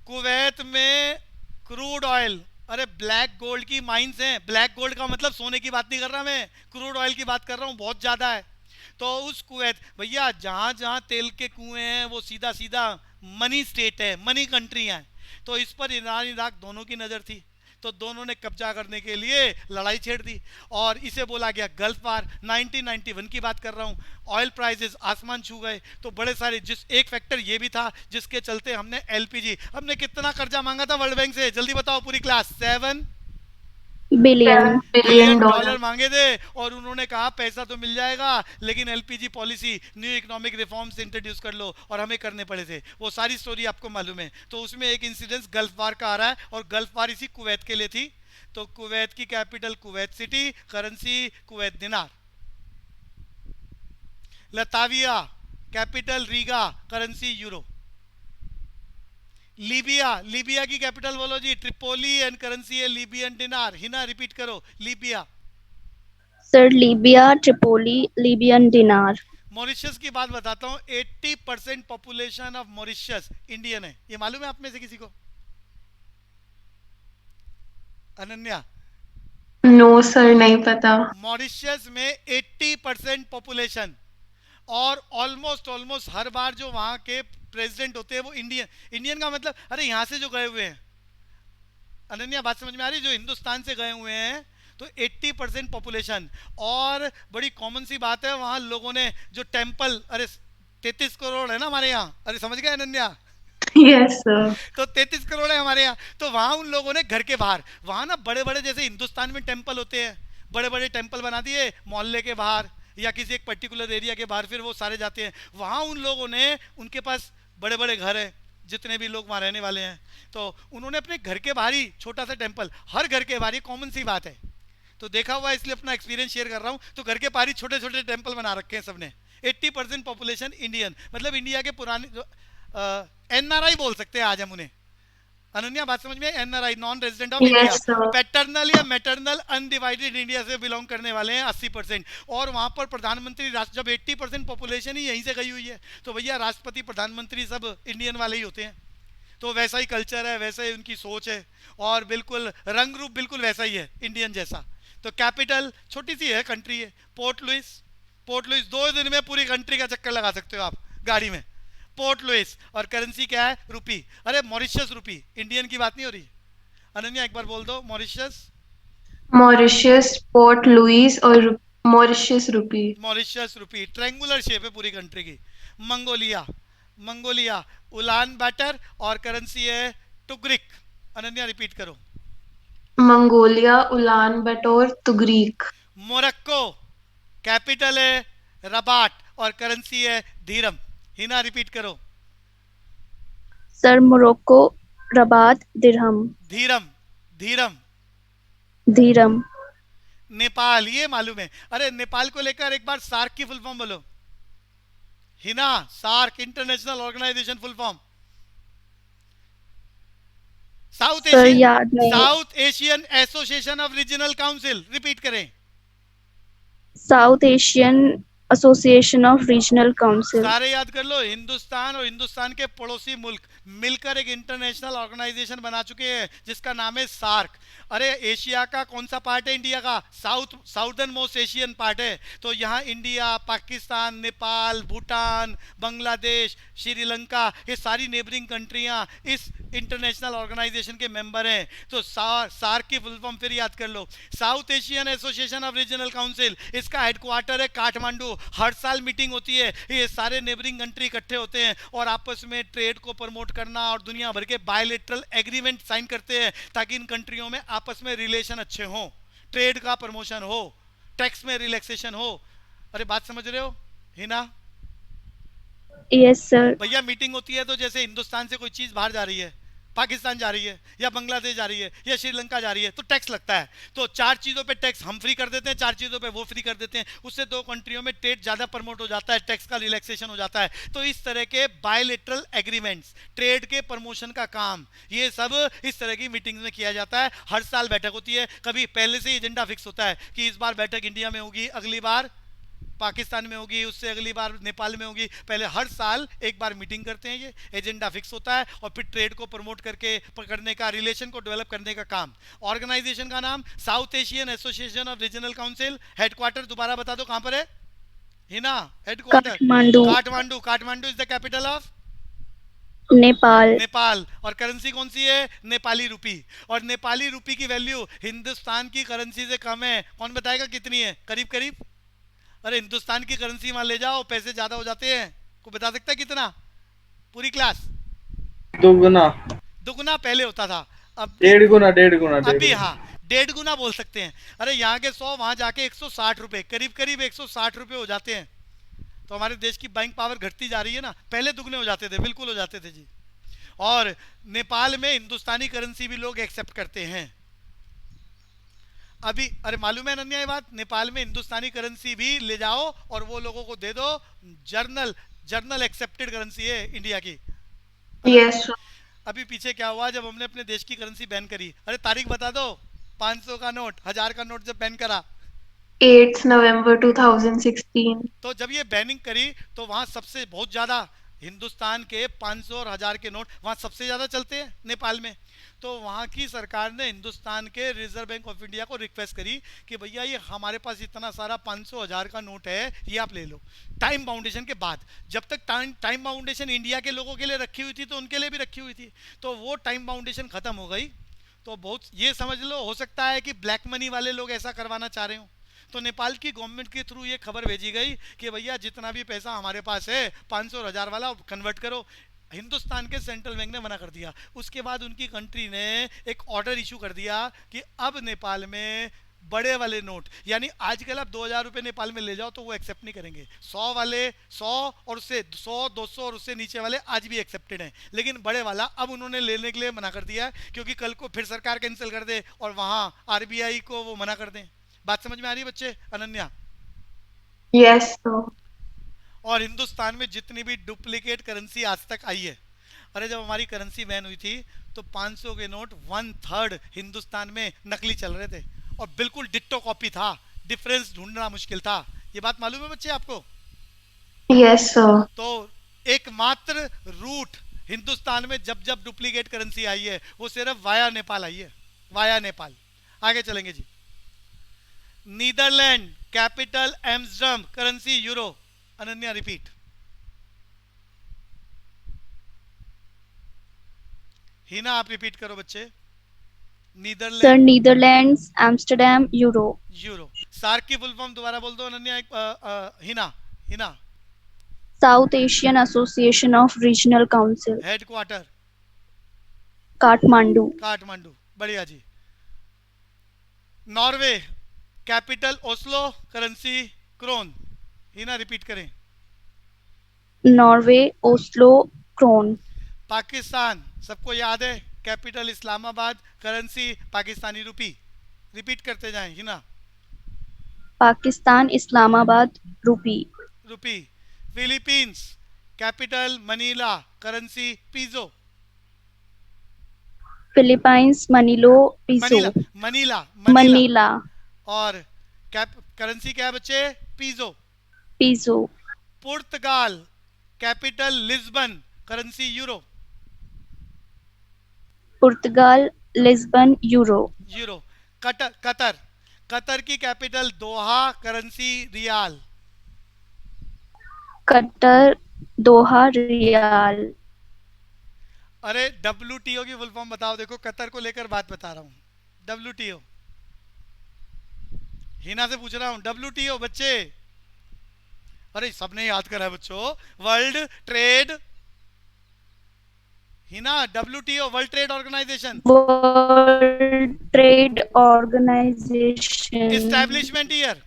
कुवैत में क्रूड ऑयल, अरे ब्लैक गोल्ड की माइंस हैं। ब्लैक गोल्ड का मतलब सोने की बात नहीं कर रहा मैं, क्रूड ऑयल की बात कर रहा हूँ, बहुत ज्यादा है। तो उस कुवैत, भैया जहां जहां तेल के कुएं हैं वो सीधा सीधा मनी स्टेट है, मनी कंट्री है। तो इस पर ईरान इराक दोनों की नजर थी, तो दोनों ने कब्जा करने के लिए लड़ाई छेड़ दी और इसे बोला गया गल्फ वार। 1991 की बात कर रहा हूं। ऑयल प्राइसेस आसमान छू गए, तो बड़े सारे, जिस एक फैक्टर ये भी था जिसके चलते हमने एलपीजी, हमने कितना कर्जा मांगा था वर्ल्ड बैंक से? जल्दी बताओ पूरी क्लास। 7 बिलियन। बिलियन $7 डॉलर मांगे थे और उन्होंने कहा पैसा तो मिल जाएगा लेकिन LPG policy, new economic reforms introduce कर लो, और हमें करने पड़े थे। वो सारी स्टोरी आपको मालूम है। तो उसमें एक इंसिडेंस गल्फ वार का आ रहा है और गल्फ वार इसी कुवैत के लिए थी। तो कुवैत की capital Kuwait city, currency Kuwait दिनार। Latvia capital Riga, currency euro. Libya, Libya की कैपिटल बोलो जी, ट्रिपोली एंड करेंसी है लीबियन दिनार। हिना रिपीट करो। Libya. Sir Libya Tripoli Libyan दिनार। मॉरिशस की बात बताता हूँ, 80% पॉपुलेशन ऑफ मॉरिशस इंडियन है, ये मालूम है आप में से किसी को? अनन्या। नो सर नहीं पता। मॉरिशस में 80% पॉपुलेशन, और ऑलमोस्ट हर बार जो वहां के प्रेसिडेंट होते हैं वो इंडियन। इंडियन का मतलब, अरे यहां से जो गए हुए हैं, अनन्या बात समझ में आ रही? जो हिंदुस्तान से गए हुए हैं तो 80% पॉपुलेशन। और बड़ी कॉमन सी बात है, वहाँ लोगों ने जो टेम्पल, अरे 33 करोड़ है ना हमारे यहाँ, अरे समझ गए अनन्या? Yes, sir. तो 33 करोड़ है हमारे यहाँ, तो वहाँ उन लोगों ने घर के बाहर, वहाँ ना बड़े बड़े जैसे हिंदुस्तान में टेम्पल होते हैं, बड़े बड़े टेम्पल बना दिए मोहल्ले के बाहर या किसी एक पर्टिकुलर एरिया के बाहर, फिर वो सारे जाते हैं वहाँ। उन लोगों ने, उनके पास बड़े बड़े घर हैं, जितने भी लोग वहाँ रहने वाले हैं, तो उन्होंने अपने घर के बाहर ही छोटा सा टेम्पल, हर घर के बाहर, ये कॉमन सी बात है, तो देखा हुआ है इसलिए अपना एक्सपीरियंस शेयर कर रहा हूँ। तो घर के बाहर ही छोटे छोटे टेम्पल बना रखे हैं सबने। 80% पॉपुलेशन इंडियन, मतलब इंडिया के पुराने, एनआरआई बोल सकते हैं आज हम उन्हें। अनन्या बात समझ में? NRI, non resident of India, Yes, sir. Paternal या मैटरनल अनडिवाइडेड इंडिया से बिलोंग करने वाले हैं 80%। और वहाँ पर प्रधानमंत्री राष्ट्र, जब 80% पॉपुलेशन ही यहीं से गई हुई है, तो भैया राष्ट्रपति प्रधानमंत्री सब इंडियन वाले ही होते हैं। तो वैसा ही कल्चर है, वैसा ही उनकी सोच है, और बिल्कुल रंग रूप बिल्कुल वैसा ही है इंडियन जैसा। तो कैपिटल छोटी सी है, कंट्री है, पोर्ट लुइस। पोर्ट लुइस 2 दिन में पूरी कंट्री का चक्कर लगा सकते हो आप गाड़ी में, पोर्ट लुइस। और करेंसी क्या है? रुपी। अरे मॉरिशस रुपी, इंडियन की बात नहीं हो रही। अनन्या एक बार बोल दो, मॉरिशस। Mauritius, Port Louis और Mauritius rupee. मॉरिशस रुपी, ट्रायंगुलर शेप है पूरी कंट्री की। मंगोलिया, मंगोलिया उलान बैटर, और करेंसी है टुग्रिक। अनन्या रिपीट करो। Mongolia, Ulaanbaatar, Tugrik. Morocco, capital है रबाट, और करेंसी है धीरम। हिना रिपीट करो। सर मोरक्को, रबात, दिरहम, धीरम, धीरम। धीरम। नेपाल, ये मालूम है। अरे नेपाल को लेकर एक बार सार्क की फुल फॉर्म बोलो Hina. SAARC, international organisation full form. South sir Asian, याद नहीं। South Asian Association of Regional Council, repeat करें। South Asian Association of Regional Council. सारे याद कर लो। हिंदुस्तान और हिंदुस्तान के पड़ोसी मुल्क मिलकर एक इंटरनेशनल ऑर्गेनाइजेशन बना चुके हैं जिसका नाम है सार्क। अरे एशिया का कौन सा पार्ट है इंडिया का? साउदर्न मोस्ट एशियन पार्ट है। तो यहाँ इंडिया, पाकिस्तान, नेपाल, भूटान, बांग्लादेश, श्रीलंका, ये सारी नेबरिंग कंट्रियाँ इस इंटरनेशनल ऑर्गेनाइजेशन के मेंबर हैं। तो सार्क की फुल फॉर्म फिर याद कर लो, South Asian Association of Regional Council. इसका हेडक्वार्टर है काठमांडू। हर साल मीटिंग होती है, ये सारे नेबरिंग कंट्री इकट्ठे होते हैं और आपस में ट्रेड को प्रमोट करना और दुनिया भर के बायलैटरल एग्रीमेंट साइन करते हैं ताकि इन कंट्रियों में आपस में रिलेशन अच्छे हों, ट्रेड का प्रमोशन हो, टैक्स में रिलैक्सेशन हो। अरे बात समझ रहे हो हिना? Yes sir. भैया मीटिंग होती है तो जैसे हिंदुस्तान से कोई चीज बाहर जा रही है, पाकिस्तान जा रही है या बांग्लादेश जा रही है या श्रीलंका जा रही है, तो टैक्स लगता है। तो 4 चीज़ों पे टैक्स हम फ्री कर देते हैं, 4 चीज़ों पे वो फ्री कर देते हैं। उससे 2 कंट्रियों में ट्रेड ज़्यादा प्रमोट हो जाता है, टैक्स का रिलैक्सेशन हो जाता है। तो इस तरह के बायलैटरल एग्रीमेंट्स, ट्रेड के प्रमोशन का काम, ये सब इस तरह की मीटिंग्स में किया जाता है। हर साल बैठक होती है, कभी पहले से ही एजेंडा फिक्स होता है कि इस बार बैठक इंडिया में होगी, अगली बार पाकिस्तान में होगी, उससे अगली बार नेपाल में होगी। पहले हर साल एक बार मीटिंग करते हैं, ये एजेंडा फिक्स होता है और फिर ट्रेड को प्रमोट करके पकड़ने का, रिलेशन को डेवलप करने का काम। ऑर्गेनाइजेशन का नाम south Asian Association of Regional council. Headquarter दोबारा बता दो कहां पर है Hina? Headquarter Kathmandu. Kathmandu. Kathmandu is the capital of Nepal. Nepal. और करेंसी कौन सी है? नेपाली रुपी। और नेपाली रुपी की वैल्यू हिंदुस्तान की करेंसी से कम है। कौन बताएगा कितनी है? करीब करीब। अरे हिंदुस्तान की करेंसी वहां ले जाओ, पैसे ज्यादा हो जाते हैं। कोई बता सकता है कितना? पूरी क्लास। दुगना। दुगना पहले होता था, अब 1.5 गुना, 1.5 गुना, अभी हाँ 1.5 गुना बोल सकते हैं। अरे यहाँ के 100 वहां जाके 160 रुपए, करीब करीब 160 रुपए हो जाते हैं। तो हमारे देश की बाइंग पावर घटती जा रही है ना, पहले दुगने हो जाते थे, बिल्कुल हो जाते थे जी। और नेपाल में हिंदुस्तानी करेंसी भी लोग एक्सेप्ट करते हैं अभी। अरे मालूम है अनन्या ये बात? नेपाल में हिंदुस्तानी करेंसी भी ले जाओ और वो लोगों को दे दो, जर्नल एक्सेप्टेड करेंसी है इंडिया की। Yes, sir. अभी पीछे क्या हुआ जब हमने अपने देश की करेंसी बैन करी? अरे तारीख बता दो। 500 का नोट, 1000 का नोट जब बैन करा, 8th November 2016. तो जब ये बैनिंग करी तो वहां सबसे बहुत ज्यादा हिंदुस्तान के 500 और 1000 के नोट वहां सबसे ज्यादा चलते हैं नेपाल में। तो वहाँ की सरकार ने हिंदुस्तान के रिजर्व बैंक ऑफ इंडिया को रिक्वेस्ट करी कि भैया ये हमारे पास इतना सारा 500 1000 का नोट है, ये आप ले लो। टाइम बाउंडेशन के बाद, जब तक टाइम बाउंडेशन इंडिया के लोगों के लिए रखी हुई थी तो उनके लिए भी रखी हुई थी, तो वो टाइम बाउंडेशन खत्म हो गई। तो बहुत ये समझ लो, हो सकता है कि ब्लैक मनी वाले लोग ऐसा करवाना चाह रहे हो। तो नेपाल की गवर्नमेंट के थ्रू ये खबर भेजी गई कि भैया जितना भी पैसा हमारे पास है 500 और 1000 वाला कन्वर्ट करो। हिंदुस्तान के सेंट्रल बैंक ने मना कर दिया। उसके बाद उनकी कंट्री ने एक ऑर्डर इशू कर दिया कि अब नेपाल में बड़े वाले नोट, यानी आजकल आप 2000 रुपये नेपाल में ले जाओ तो वो एक्सेप्ट नहीं करेंगे। 100 वाले 100 और उससे 100 200 और उससे नीचे वाले आज भी एक्सेप्टेड हैं, लेकिन बड़े वाला अब उन्होंने लेने के लिए मना कर दिया है, क्योंकि कल को फिर सरकार कैंसिल कर दे और वहाँ आरबीआई को वो मना कर दें। बात समझ में आ रही है बच्चे? Ananya, yes sir. और हिंदुस्तान में जितनी भी डुप्लीकेट करेंसी आज तक आई है, अरे जब हमारी करेंसी बैन हुई थी तो 500 के नोट 1/3 हिंदुस्तान में नकली चल रहे थे और बिल्कुल डिट्टो कॉपी था, डिफरेंस ढूंढना मुश्किल था। ये बात मालूम है बच्चे आपको? Yes sir. तो एकमात्र रूट हिंदुस्तान में जब जब डुप्लीकेट करेंसी आई है वो सिर्फ वाया नेपाल आई है, वाया नेपाल। आगे चलेंगे जी। Netherland capital Amsterdam, currency euro. Ananya repeat. Hina आप रिपीट करो बच्चे। Sir, Netherland Netherlands, Amsterdam, Euro. Euro. SAARC की फुल फॉर्म दोबारा बोल दो Ananya. Hina, Hina. South Asian Association of Regional Council, headquarter Kathmandu. Kathmandu. बढ़िया जी। Norway capital Oslo, currency krone. Hina repeat करें। Norway, Oslo, Kron. पाकिस्तान सबको याद है, capital Islamabad, currency Pakistani rupee. Repeat करते जाएं Hina. Pakistan, Islamabad, Rupee. Rupee. Philippines capital Manila, currency peso. Philippines, Manilo, Piso. Manila, Manila, Manila. Manila, और currency क्या है बच्चे? Peso. Piso. Portugal capital Lisbon, currency euro. Portugal, Lisbon, Euro. Euro. Qatar Qatar Qatar की capital Doha, currency riyal. Qatar, Doha, Riyal. अरे WTO की full form बताओ। देखो Qatar को लेकर बात बता रहा हूँ। WTO, हिना से पूछ रहा हूँ। WTO बच्चे, अरे सबने याद करा है बच्चों। World trade, Hina WTO world trade organization. World Trade Organization. Establishment year.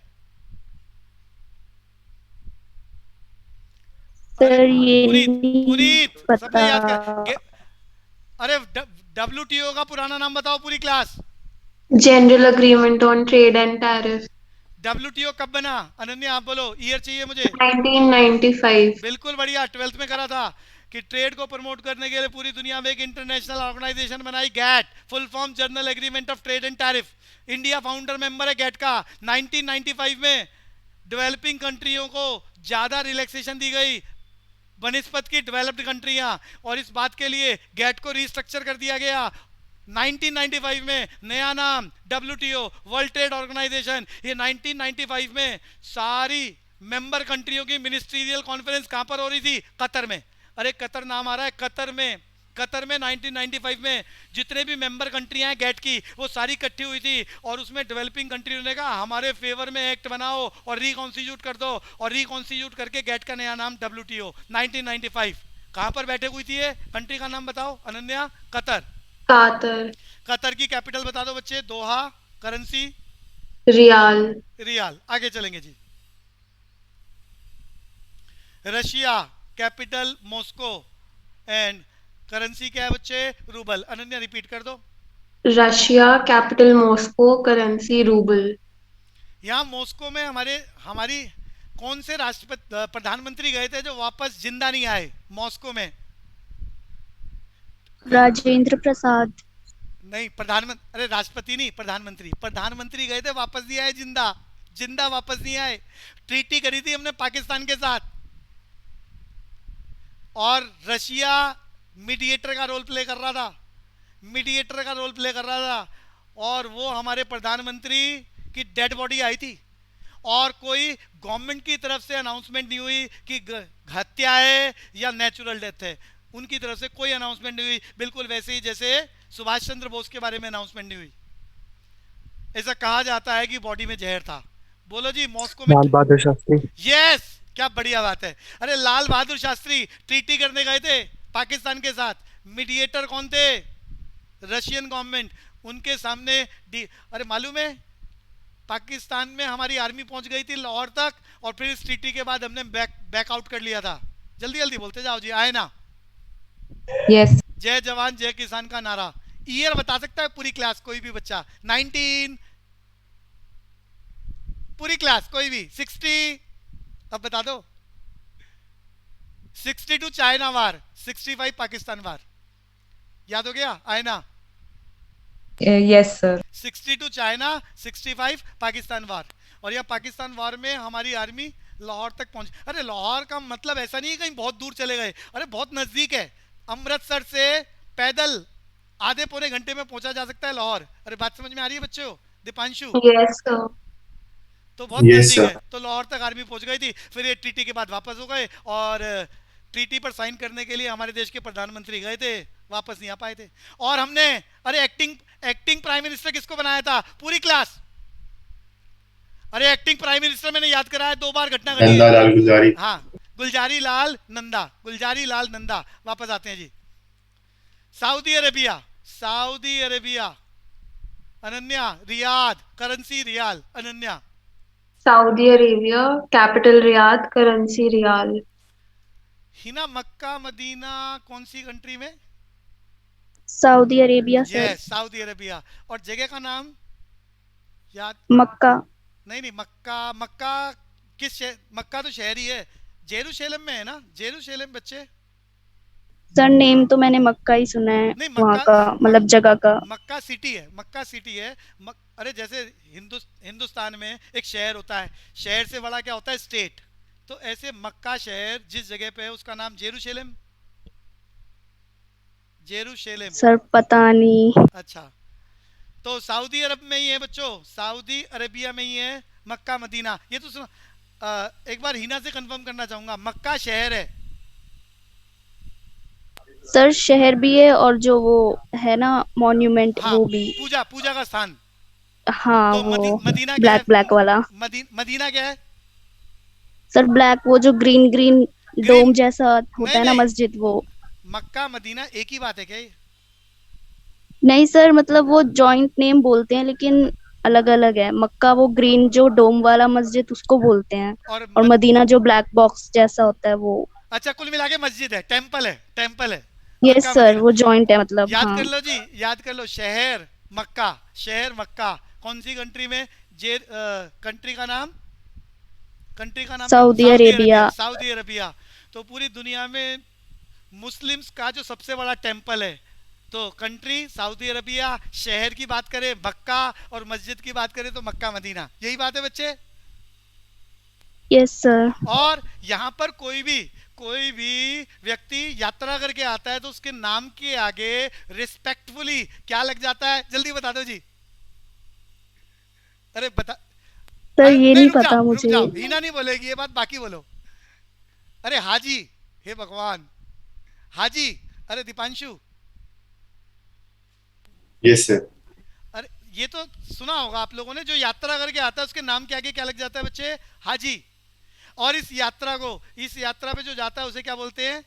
Sir ये पुनीत, नहीं पुनीत सबने याद कर पता। अरे WTO का पुराना नाम बताओ पूरी class. General agreement on trade and tariff. WTO कब बना? अनन्या आप बोलो, ईयर चाहिए मुझे। 1995। बिल्कुल बढ़िया, 12th में करा था कि ट्रेड को प्रमोट करने के लिए पूरी दुनिया में एक इंटरनेशनल ऑर्गेनाइजेशन बनाई, GATT, full form general agreement of trade and tariff. India founder member है गैट का। 1995 में डेवलपिंग कंट्रियों को ज्यादा रिलैक्सेशन दी गई बनिस्पत की डेवलप्ड कंट्रियां, और इस बात के लिए गैट को रिस्ट्रक्चर कर दिया गया। 1995 में नया नाम WTO वर्ल्ड ट्रेड ऑर्गेनाइजेशन। ये 1995 में सारी मेंबर कंट्रियों की मिनिस्ट्रियल कॉन्फ्रेंस कहां पर हो रही थी? कतर में। अरे कतर नाम आ रहा है, कतर में। कतर में 1995 में जितने भी मेंबर कंट्रियां हैं गैट की, वो सारी इकट्ठी हुई थी और उसमें डेवलपिंग कंट्रियों ने कहा हमारे फेवर में एक्ट बनाओ और रिकॉन्स्टिट्यूट कर दो, और रिकॉन्स्टिट्यूट करके गैट का नया नाम WTO 1995। कहां पर बैठे हुई थी ये कंट्री? का नाम बताओ अनन्या। कतर। कातर। कतर की कैपिटल बता दो बच्चे। Doha, currency riyal. रियाल। आगे चलेंगे जी। Russia capital Moscow and currency क्या है बच्चे? रूबल। अनन्या रिपीट कर दो। Russia capital Moscow, currency rouble. यहाँ मॉस्को में हमारी कौन से राष्ट्रपति प्रधानमंत्री गए थे जो वापस जिंदा नहीं आए मॉस्को में? राजेंद्र प्रसाद। नहीं, प्रधानमंत्री, अरे राष्ट्रपति नहीं, प्रधानमंत्री। प्रधानमंत्री गए थे, वापस नहीं आए जिंदा। जिंदा वापस नहीं आए। ट्रीटी करी थी हमने पाकिस्तान के साथ और रशिया मीडिएटर का रोल प्ले कर रहा था, मीडिएटर का रोल प्ले कर रहा था, और वो हमारे प्रधानमंत्री की डेड बॉडी आई थी और कोई गवर्नमेंट की तरफ से अनाउंसमेंट नहीं हुई कि हत्या है या नेचुरल डेथ है। उनकी तरफ से कोई अनाउंसमेंट नहीं हुई, बिल्कुल वैसे ही जैसे सुभाष चंद्र बोस के बारे में अनाउंसमेंट नहीं हुई? ऐसा कहा जाता है कि बॉडी में जहर था। बोलो जी, मॉस्को में। लाल बहादुर शास्त्री। यस, क्या बढ़िया बात है। अरे लाल बहादुर शास्त्री ट्रीटी करने गए थे पाकिस्तान के साथ। मीडिएटर कौन थे? Russian government. उनके सामने अरे मालूम है, पाकिस्तान में हमारी आर्मी पहुंच गई थी लाहौर तक, और फिर इस ट्रीटी के बाद हमने बैक आउट कर लिया था। जल्दी जल्दी बोलते जाओ जी, आए ना? यस। जय जवान जय किसान का नारा। ईयर बता सकता है पूरी क्लास, कोई भी बच्चा? 19, पूरी क्लास कोई भी? 60, अब बता दो। 62 चाइना वार, 65 पाकिस्तान वार। याद हो गया? आए ना? Yes sir. 62 चाइना, 65 पाकिस्तान वार। और यह पाकिस्तान वार में हमारी आर्मी लाहौर तक पहुंच। अरे लाहौर का मतलब ऐसा नहीं है कहीं बहुत दूर चले गए, अरे बहुत नजदीक है। अमृतसर से पैदल आधे पौने घंटे में पहुंचा जा सकता है लाहौर। अरे बात समझ में आ रही है बच्चों? Deepanshu, yes sir. तो बहुत नजदीक है। तो लाहौर तक आर्मी पहुंच गई थी। फिर ये ट्रीटी के बाद वापस हो गए, और ट्रीटी पर साइन करने के लिए हमारे देश के प्रधानमंत्री गए थे, वापस नहीं आ पाए थे। और हमने, अरे एक्टिंग प्राइम मिनिस्टर किसको बनाया था? पूरी क्लास। अरे एक्टिंग प्राइम मिनिस्टर मैंने याद कराया 2 बार घटना घटी है। नंदालाल गुलजारी। हाँ, गुलजारी लाल नंदा, गुलजारी लाल नंदा। वापस आते हैं जी। Saudi Arabia, Ananya. Riyadh, currency riyal. Ananya. Saudi Arabia, capital Riyadh, currency riyal. Hina, Mecca Medina कौन सी कंट्री में? Saudi Arabia sir. Yes, Saudi Arabia. और जगह का नाम याद? मक्का। नहीं, मक्का किस शहर? मक्का तो शहर ही है। जेरूशलेम में है ना? जेरूशलेम बच्चे। सर नेम तो मैंने मक्का ही सुना है, नहीं, वहाँ का मतलब जगह का। मक्का सिटी है, मक्का सिटी है। अरे जैसे हिंदुस्तान में एक शहर होता है, शहर से बड़ा क्या होता है? स्टेट। तो ऐसे मक्का शहर जिस जगह पे है उसका नाम जेरूशलेम। सर पता नहीं। अच्छा, तो सऊदी अरब में ही है बच्चों, सऊदी अरेबिया में ही है मक्का मदीना। ये तो सुनो, एक बार हिना से कंफर्म करना चाहूंगा, मक्का शहर है? सर शहर भी है, और जो वो है ना मॉन्यूमेंट, हाँ, वो भी। पूजा का स्थान। हाँ, तो वो मदीना क्या है? ब्लैक वाला। मदीना क्या है? सर ब्लैक, वो जो ग्रीन डोम जैसा होता है ना नहीं। मस्जिद, वो। मक्का मदीना एक ही बात है क्या ये? नहीं सर, मतलब वो जॉइंट नेम बोलते हैं, लेकिन अलग अलग है। मक्का वो ग्रीन जो डोम वाला मस्जिद, उसको बोलते हैं। और मदीना जो ब्लैक बॉक्स जैसा होता है, वो। अच्छा, कुल मिला के मस्जिद है, टेम्पल है। यस सर, वो जॉइंट है मतलब। याद हाँ। कर लो जी, याद कर लो। शहर मक्का कौन सी कंट्री में? कंट्री का नाम सऊदी अरेबिया। Saudi Arabia. तो पूरी दुनिया में मुस्लिम्स का जो सबसे बड़ा टेम्पल है, तो कंट्री सऊदी अरेबिया, शहर की बात करें मक्का, और मस्जिद की बात करें तो मक्का मदीना। यही बात है बच्चे? Yes sir. और यहाँ पर कोई भी व्यक्ति यात्रा करके आता है तो उसके नाम के आगे रिस्पेक्टफुली क्या लग जाता है? जल्दी बता दो जी। अरे बता सर, ये नहीं रुक पता जाओ, मुझे। हीना नहीं बोलेगी ये बात, बाकी बोलो। अरे हाजी, हे भगवान, हाजी। अरे दीपांशु। Yes sir. अरे ये तो सुना होगा आप लोगों ने, जो यात्रा करके आता है उसके नाम के आगे क्या लग जाता है बच्चे? हाजी। और इस यात्रा पे जो जाता है उसे क्या बोलते हैं?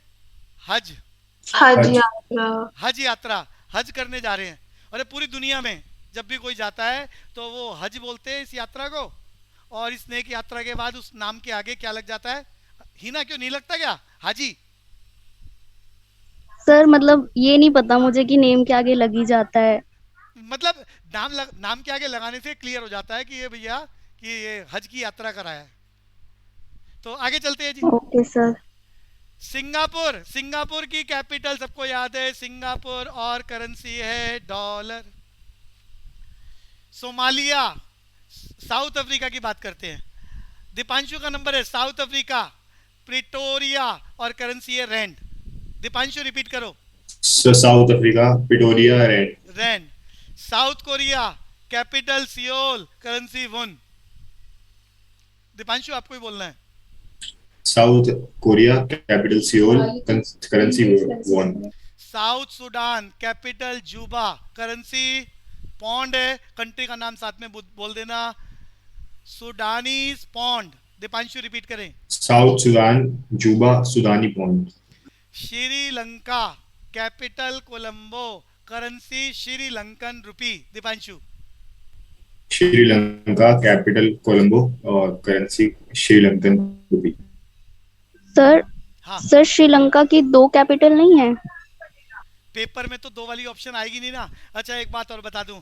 हज यात्रा। हज करने जा रहे हैं। अरे पूरी दुनिया में जब भी कोई जाता है तो वो हज बोलते हैं इस यात्रा को। और इस नेक यात्रा के बाद उस नाम के आगे क्या लग जाता है? हिना, क्यों नहीं लगता क्या हाजी? सर मतलब ये नहीं पता मुझे कि नेम के आगे लग ही जाता है। मतलब नाम के आगे लगाने से क्लियर हो जाता है कि ये भैया कि ये हज की यात्रा कराया है। तो आगे चलते हैं जी। Okay sir. सिंगापुर की कैपिटल सबको याद है, सिंगापुर, और करेंसी है डॉलर। सोमालिया, साउथ अफ्रीका की बात करते हैं। दीपांशु का नंबर है साउथ अफ्रीका, प्रिटोरिया, और करेंसी है रैंड। दीपांशु रिपीट करो। South Africa, Pretoria, rand. South Korea, capital Seoul, currency won. Deepanshu आपको ही बोलना है। South Korea, capital Seoul, currency won. South Sudan, capital Juba, currency pound है, कंट्री का नाम साथ में बोल देना, सुडानीज पौंड। दीपांशु रिपीट करें। South Sudan, Juba, Sudani pound. Sri Lanka, capital Colombo, currency Sri Lankan rupee. Deepanshu. Sri Lanka, capital Colombo और करेंसी श्रीलंकन रुपी। सर हाँ, सर श्रीलंका की 2 कैपिटल नहीं है? पेपर में तो 2 वाली ऑप्शन आएगी नहीं ना। अच्छा एक बात और बता दूं,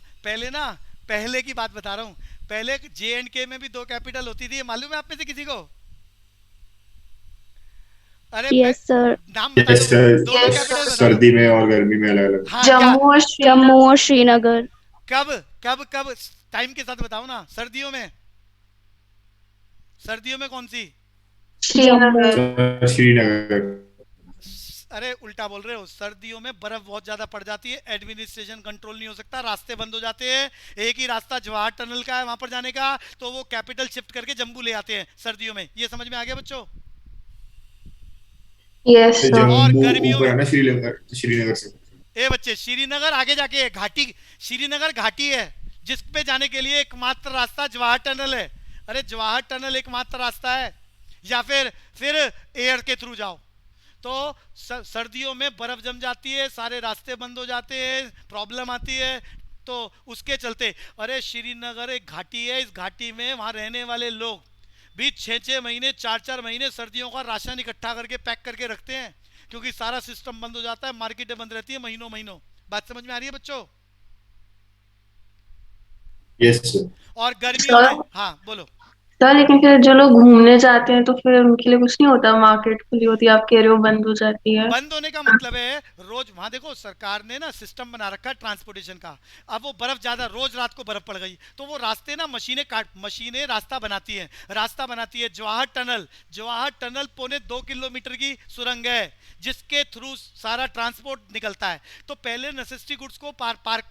पहले की बात बता रहा हूं, पहले J&K में भी 2 कैपिटल होती थी, मालूम है आप में से किसी को? अरे यस सर। नाम बता यस दो, सर, दोनों कैपिटल बता दो। सर्दी में और गर्मी में अलग अलग। हाँ, क्या जम्मू और जम्मू और श्रीनगर। कब कब कब टाइम के साथ बताओ ना। सर्दियों में कौन सी? श्रीनगर। सर, श्रीनगर। अरे उल्टा बोल रहे हो, सर्दियों में बर्फ बहुत ज्यादा पड़ जाती है, एडमिनिस्ट्रेशन कंट्रोल नहीं हो सकता, रास्ते बंद हो जाते हैं। एक ही रास्ता जवाहर टनल का है वहां पर जाने का, तो वो कैपिटल शिफ्ट करके जम्मू ले आते हैं सर्दियों में। ये समझ में आ गया बच्चों? यस तो सर। और जम्मू गर्मियों ऊपर है में, ना, श्रीनगर से। ए बच्चे, श्रीनगर आगे जाके घाटी, श्रीनगर घाटी है जिस पे जाने के लिए एकमात्र रास्ता जवाहर टनल है। अरे जवाहर टनल एकमात्र रास्ता है, या फिर एयर के थ्रू जाओ। तो सर्दियों में बर्फ जम जाती है, सारे रास्ते बंद हो जाते हैं, प्रॉब्लम आती है, तो उसके चलते। अरे श्रीनगर एक घाटी है, इस घाटी में वहां रहने वाले लोग भी 6-6 महीने 4-4 महीने सर्दियों का राशन इकट्ठा करके पैक करके रखते हैं, क्योंकि सारा सिस्टम बंद हो जाता है, मार्केटें बंद रहती है महीनों महीनों। बात समझ में आ रही है बच्चों? Yes sir. और गर्मियों सर? में, हाँ बोलो। सर लेकिन फिर जो लोग घूमने जाते हैं तो फिर उनके लिए कुछ नहीं होता? मार्केट खुली होती है, आप कह रहे हो बंद हो जाती है। बंद होने का मतलब है रोज वहां देखो, सरकार ने ना सिस्टम बना रखा है ट्रांसपोर्टेशन का। अब वो बर्फ ज्यादा, रोज रात को बर्फ पड़ गई तो वो रास्ते ना मशीनें रास्ता बनाती है। जवाहर टनल 2.25 किलोमीटर की सुरंग है जिसके थ्रू सारा ट्रांसपोर्ट निकलता है। तो पहले नेसेसिटी गुड्स को पार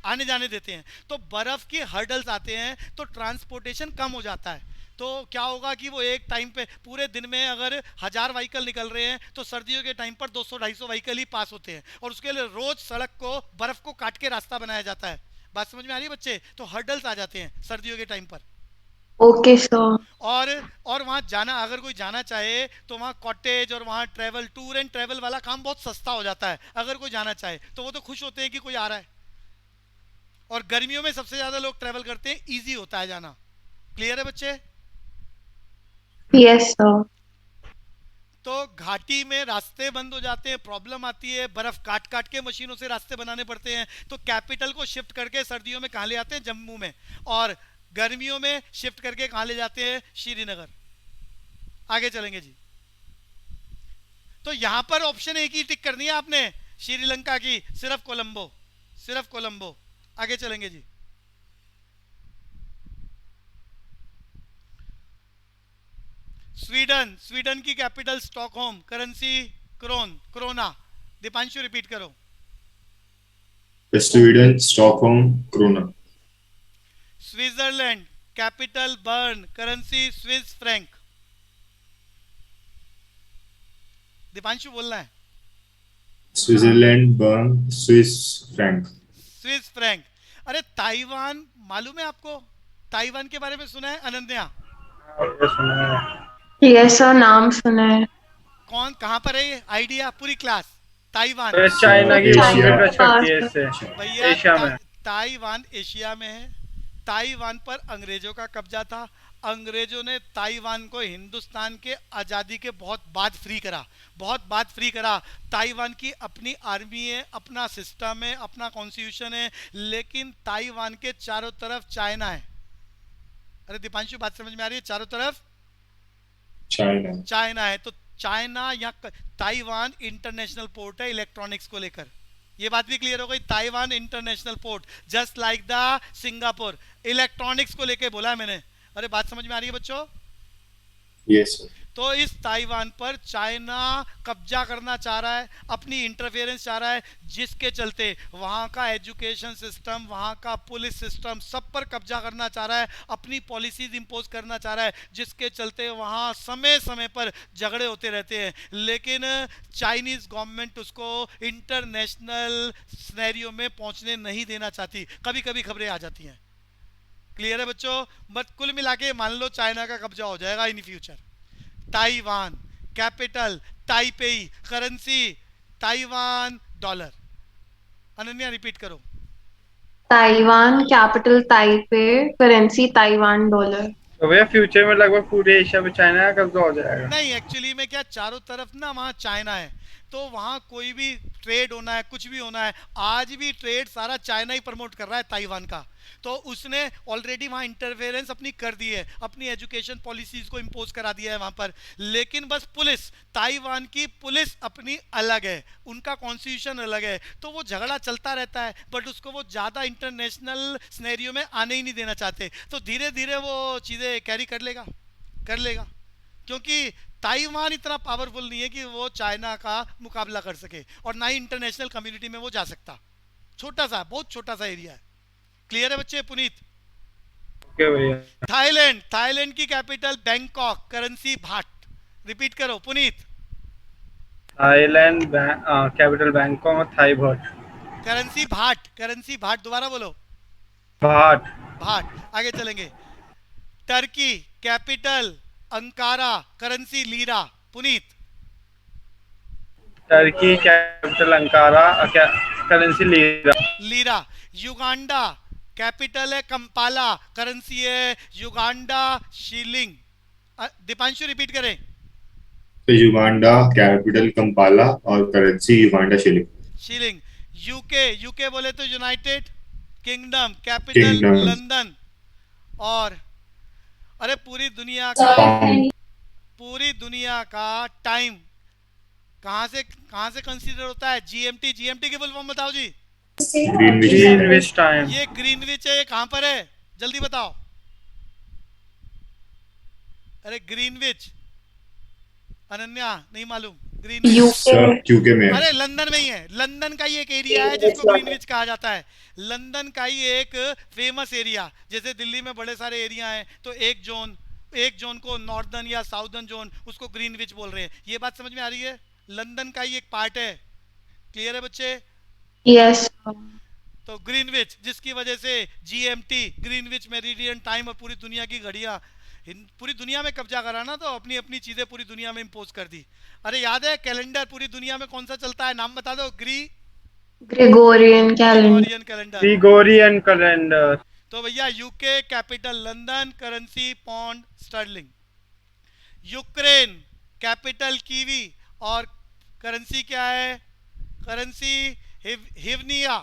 आने जाने देते हैं, तो बर्फ के हर्डल्स आते हैं, तो ट्रांसपोर्टेशन कम हो जाता है। तो क्या होगा कि वो एक टाइम पे पूरे दिन में अगर 1000 व्हीकल निकल रहे हैं, तो सर्दियों के टाइम पर 200-250 व्हीकल ही पास होते हैं, और उसके लिए रोज सड़क को बर्फ को काट के रास्ता बनाया जाता है। बात समझ में आ रही है बच्चे? तो हर्डल्स आ जाते हैं सर्दियों के टाइम पर। Okay sir. और वहाँ जाना, अगर कोई जाना चाहे तो वहाँ कॉटेज और वहाँ टूर एंड ट्रेवल वाला काम बहुत सस्ता हो जाता है। अगर कोई जाना चाहे तो वो तो खुश होते हैं कि कोई आ रहा है। और गर्मियों में सबसे ज्यादा लोग ट्रेवल करते हैं, इजी होता है जाना। क्लियर है बच्चे? Yes sir. तो घाटी में रास्ते बंद हो जाते हैं, प्रॉब्लम आती है, बर्फ काट काट के मशीनों से रास्ते बनाने पड़ते हैं। तो कैपिटल को शिफ्ट करके सर्दियों में कहाँ ले आते हैं? जम्मू में। और गर्मियों में शिफ्ट करके कहाँ ले जाते हैं? श्रीनगर। आगे चलेंगे जी। तो यहां पर ऑप्शन एक ही टिक करनी है आपने, श्रीलंका की, सिर्फ कोलंबो। आगे चलेंगे जी। स्वीडन की capital Stockholm, currency krona. Deepanshu repeat करो। Sweden, Stockholm, krona. Switzerland, capital Bern, currency Swiss franc. Deepanshu बोलना है। Switzerland, Bern, Swiss franc. अरे ताइवान मालूम है आपको? ताइवान के बारे में सुना है अनन्या? ये सुना है। यस सर, नाम सुना है। कहां पर है ये? आइडिया पूरी क्लास। ताइवान। तो चाइना की एशिया। बाउंड्री टच करती है इससे। भैया एशिया में। ताइवान एशिया में है। ताइवान पर अंग्रेजों का कब्जा था। अंग्रेजों ने ताइवान को हिंदुस्तान के आज़ादी के बहुत बाद फ्री करा। ताइवान की अपनी आर्मी है, अपना सिस्टम है, अपना कॉन्स्टिट्यूशन है, लेकिन ताइवान के चारों तरफ चाइना है। अरे दीपांशु बात समझ में आ रही है? चारों तरफ चाइना है। तो चाइना यहाँ ताइवान इंटरनेशनल पोर्ट है इलेक्ट्रॉनिक्स को लेकर। ये बात भी क्लियर हो गई। Taiwan international port, just like the Singapore, electronics को लेकर बोला है मैंने। अरे बात समझ में आ रही है बच्चों? Yes sir. तो इस ताइवान पर चाइना कब्जा करना चाह रहा है, अपनी इंटरफेरेंस चाह रहा है, जिसके चलते वहाँ का एजुकेशन सिस्टम, वहाँ का पुलिस सिस्टम, सब पर कब्जा करना चाह रहा है, अपनी पॉलिसीज इंपोज करना चाह रहा है, जिसके चलते वहाँ समय समय पर झगड़े होते रहते हैं। लेकिन चाइनीज़ गवर्नमेंट उसको इंटरनेशनल सिनेरियो में पहुँचने नहीं देना चाहती। कभी कभी खबरें आ जाती हैं। क्लियर है बच्चों? बट कुल मिला के मान लो चाइना का कब्जा हो जाएगा in future. Taiwan, capital Taipei, currency Taiwan dollar. Ananya repeat करो। Taiwan, capital Taipei, currency Taiwan dollar. तो भैया फ्यूचर में लगभग पूरे एशिया में चाइना का कब्जा हो जाएगा। नहीं, एक्चुअली में क्या, चारों तरफ ना वहाँ चाइना है, तो वहाँ कोई भी ट्रेड होना है, कुछ भी होना है, आज भी ट्रेड सारा चाइना ही प्रमोट कर रहा है ताइवान का। तो उसने ऑलरेडी वहाँ इंटरफेरेंस अपनी कर दी है, अपनी एजुकेशन पॉलिसीज को इम्पोज करा दिया है वहाँ पर। लेकिन बस पुलिस, ताइवान की पुलिस अपनी अलग है, उनका कॉन्स्टिट्यूशन अलग है, तो वो झगड़ा चलता रहता है, बट उसको वो ज़्यादा इंटरनेशनल सिनेरियो में आने ही नहीं देना चाहते। तो धीरे धीरे वो चीज़ें कैरी कर लेगा, क्योंकि ताइवान इतना पावरफुल नहीं है कि वो चाइना का मुकाबला कर सके, और ना ही इंटरनेशनल कम्युनिटी में वो जा सकता। छोटा सा, बहुत छोटा सा एरिया है। क्लियर है बच्चे? पुनीत। ओके भैया। थाईलैंड, थाईलैंड की capital Bangkok, currency baht. Repeat करो पुनीत। थाईलैंड कैपिटल बैंकॉक और Thai baht. Currency baht, currency baht, दोबारा बोलो। भाट। भाट। आगे चलेंगे। Turkey capital Ankara, currency lira. Puneet. Turkey capital Ankara, currency lira. Lira. Uganda capital है Kampala, currency है Uganda shilling. Deepanshu repeat करें। तो युगांडा कैपिटल कंपाला और currency Uganda shilling. Shilling. UK, UK बोले तो यूनाइटेड किंगडम, कैपिटल लंदन। और अरे पूरी दुनिया का टाइम कहाँ से कंसीडर होता है? जीएमटी। जीएमटी की फुल फॉर्म बताओ जी। Greenwich time. ये ग्रीनविच है, ये कहाँ पर है जल्दी बताओ। अरे ग्रीनविच, अनन्या नहीं मालूम? ग्रीनविच यूके में। अरे लंदन में ही है। लंदन का ही एक एरिया है जिसको ग्रीनविच कहा जाता है। लंदन का ही एक फेमस एरिया, जैसे दिल्ली में बड़े सारे एरिया हैं, तो एक जोन को नॉर्दर्न या साउदर्न जोन, उसको ग्रीनविच बोल रहे हैं। ये बात समझ में आ रही है? लंदन का ही एक पार्ट है। क्लियर है बच्चे? यस। तो ग्रीनविच, जिसकी वजह से जीएमटी, ग्रीनविच मेरिडियन टाइम, और पूरी दुनिया की घड़ियां पूरी दुनिया में कब्जा करा ना, तो अपनी अपनी चीजें पूरी दुनिया में इंपोज कर दी। अरे याद है कैलेंडर पूरी दुनिया में कौन सा चलता है? नाम बता दो। Gregorian calendar. Gregorian calendar. तो भैया UK capital London, currency pound sterling. Ukraine capital Kiev, और करेंसी क्या है? Currency hryvnia.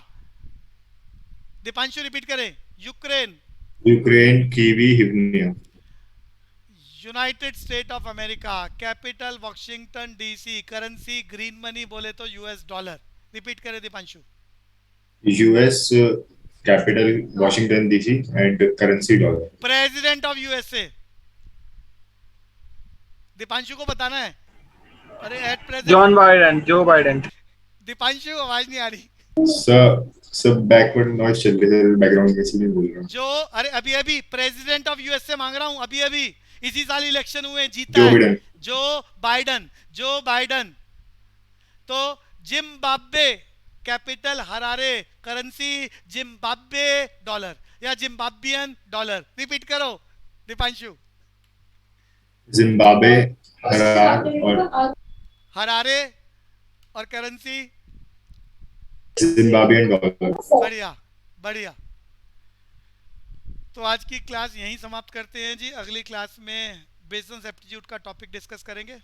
दीपांशु रिपीट करें। Ukraine Kiev hryvnia. United State of America capital Washington DC, currency green money बोले तो यूएस डॉलर। रिपीट करें Deepanshu. US capital Washington DC and currency dollar. President of USA, Deepanshu को बताना है। अरे at present Joe Biden. Deepanshu आवाज नहीं आ रही। सब बैकवर्ड नॉइज चल रही है बैकग्राउंड में, इसलिए बोल रहा हूं। जो अरे अभी प्रेसिडेंट ऑफ यूएसए मांग रहा हूं। अभी इसी साल इलेक्शन हुए, जीता है जो बाइडन। तो Zimbabwe capital Harare, currency Zimbabwe dollar या जिम्बाब्वियन डॉलर। रिपीट करो दीपांशु। जिम्बाब्वे हरारे और करेंसी जिम्बाब्वियन डॉलर। बढ़िया। तो आज की क्लास यहीं समाप्त करते हैं जी। अगली क्लास में बिजनेस एप्टीट्यूड का टॉपिक डिस्कस करेंगे।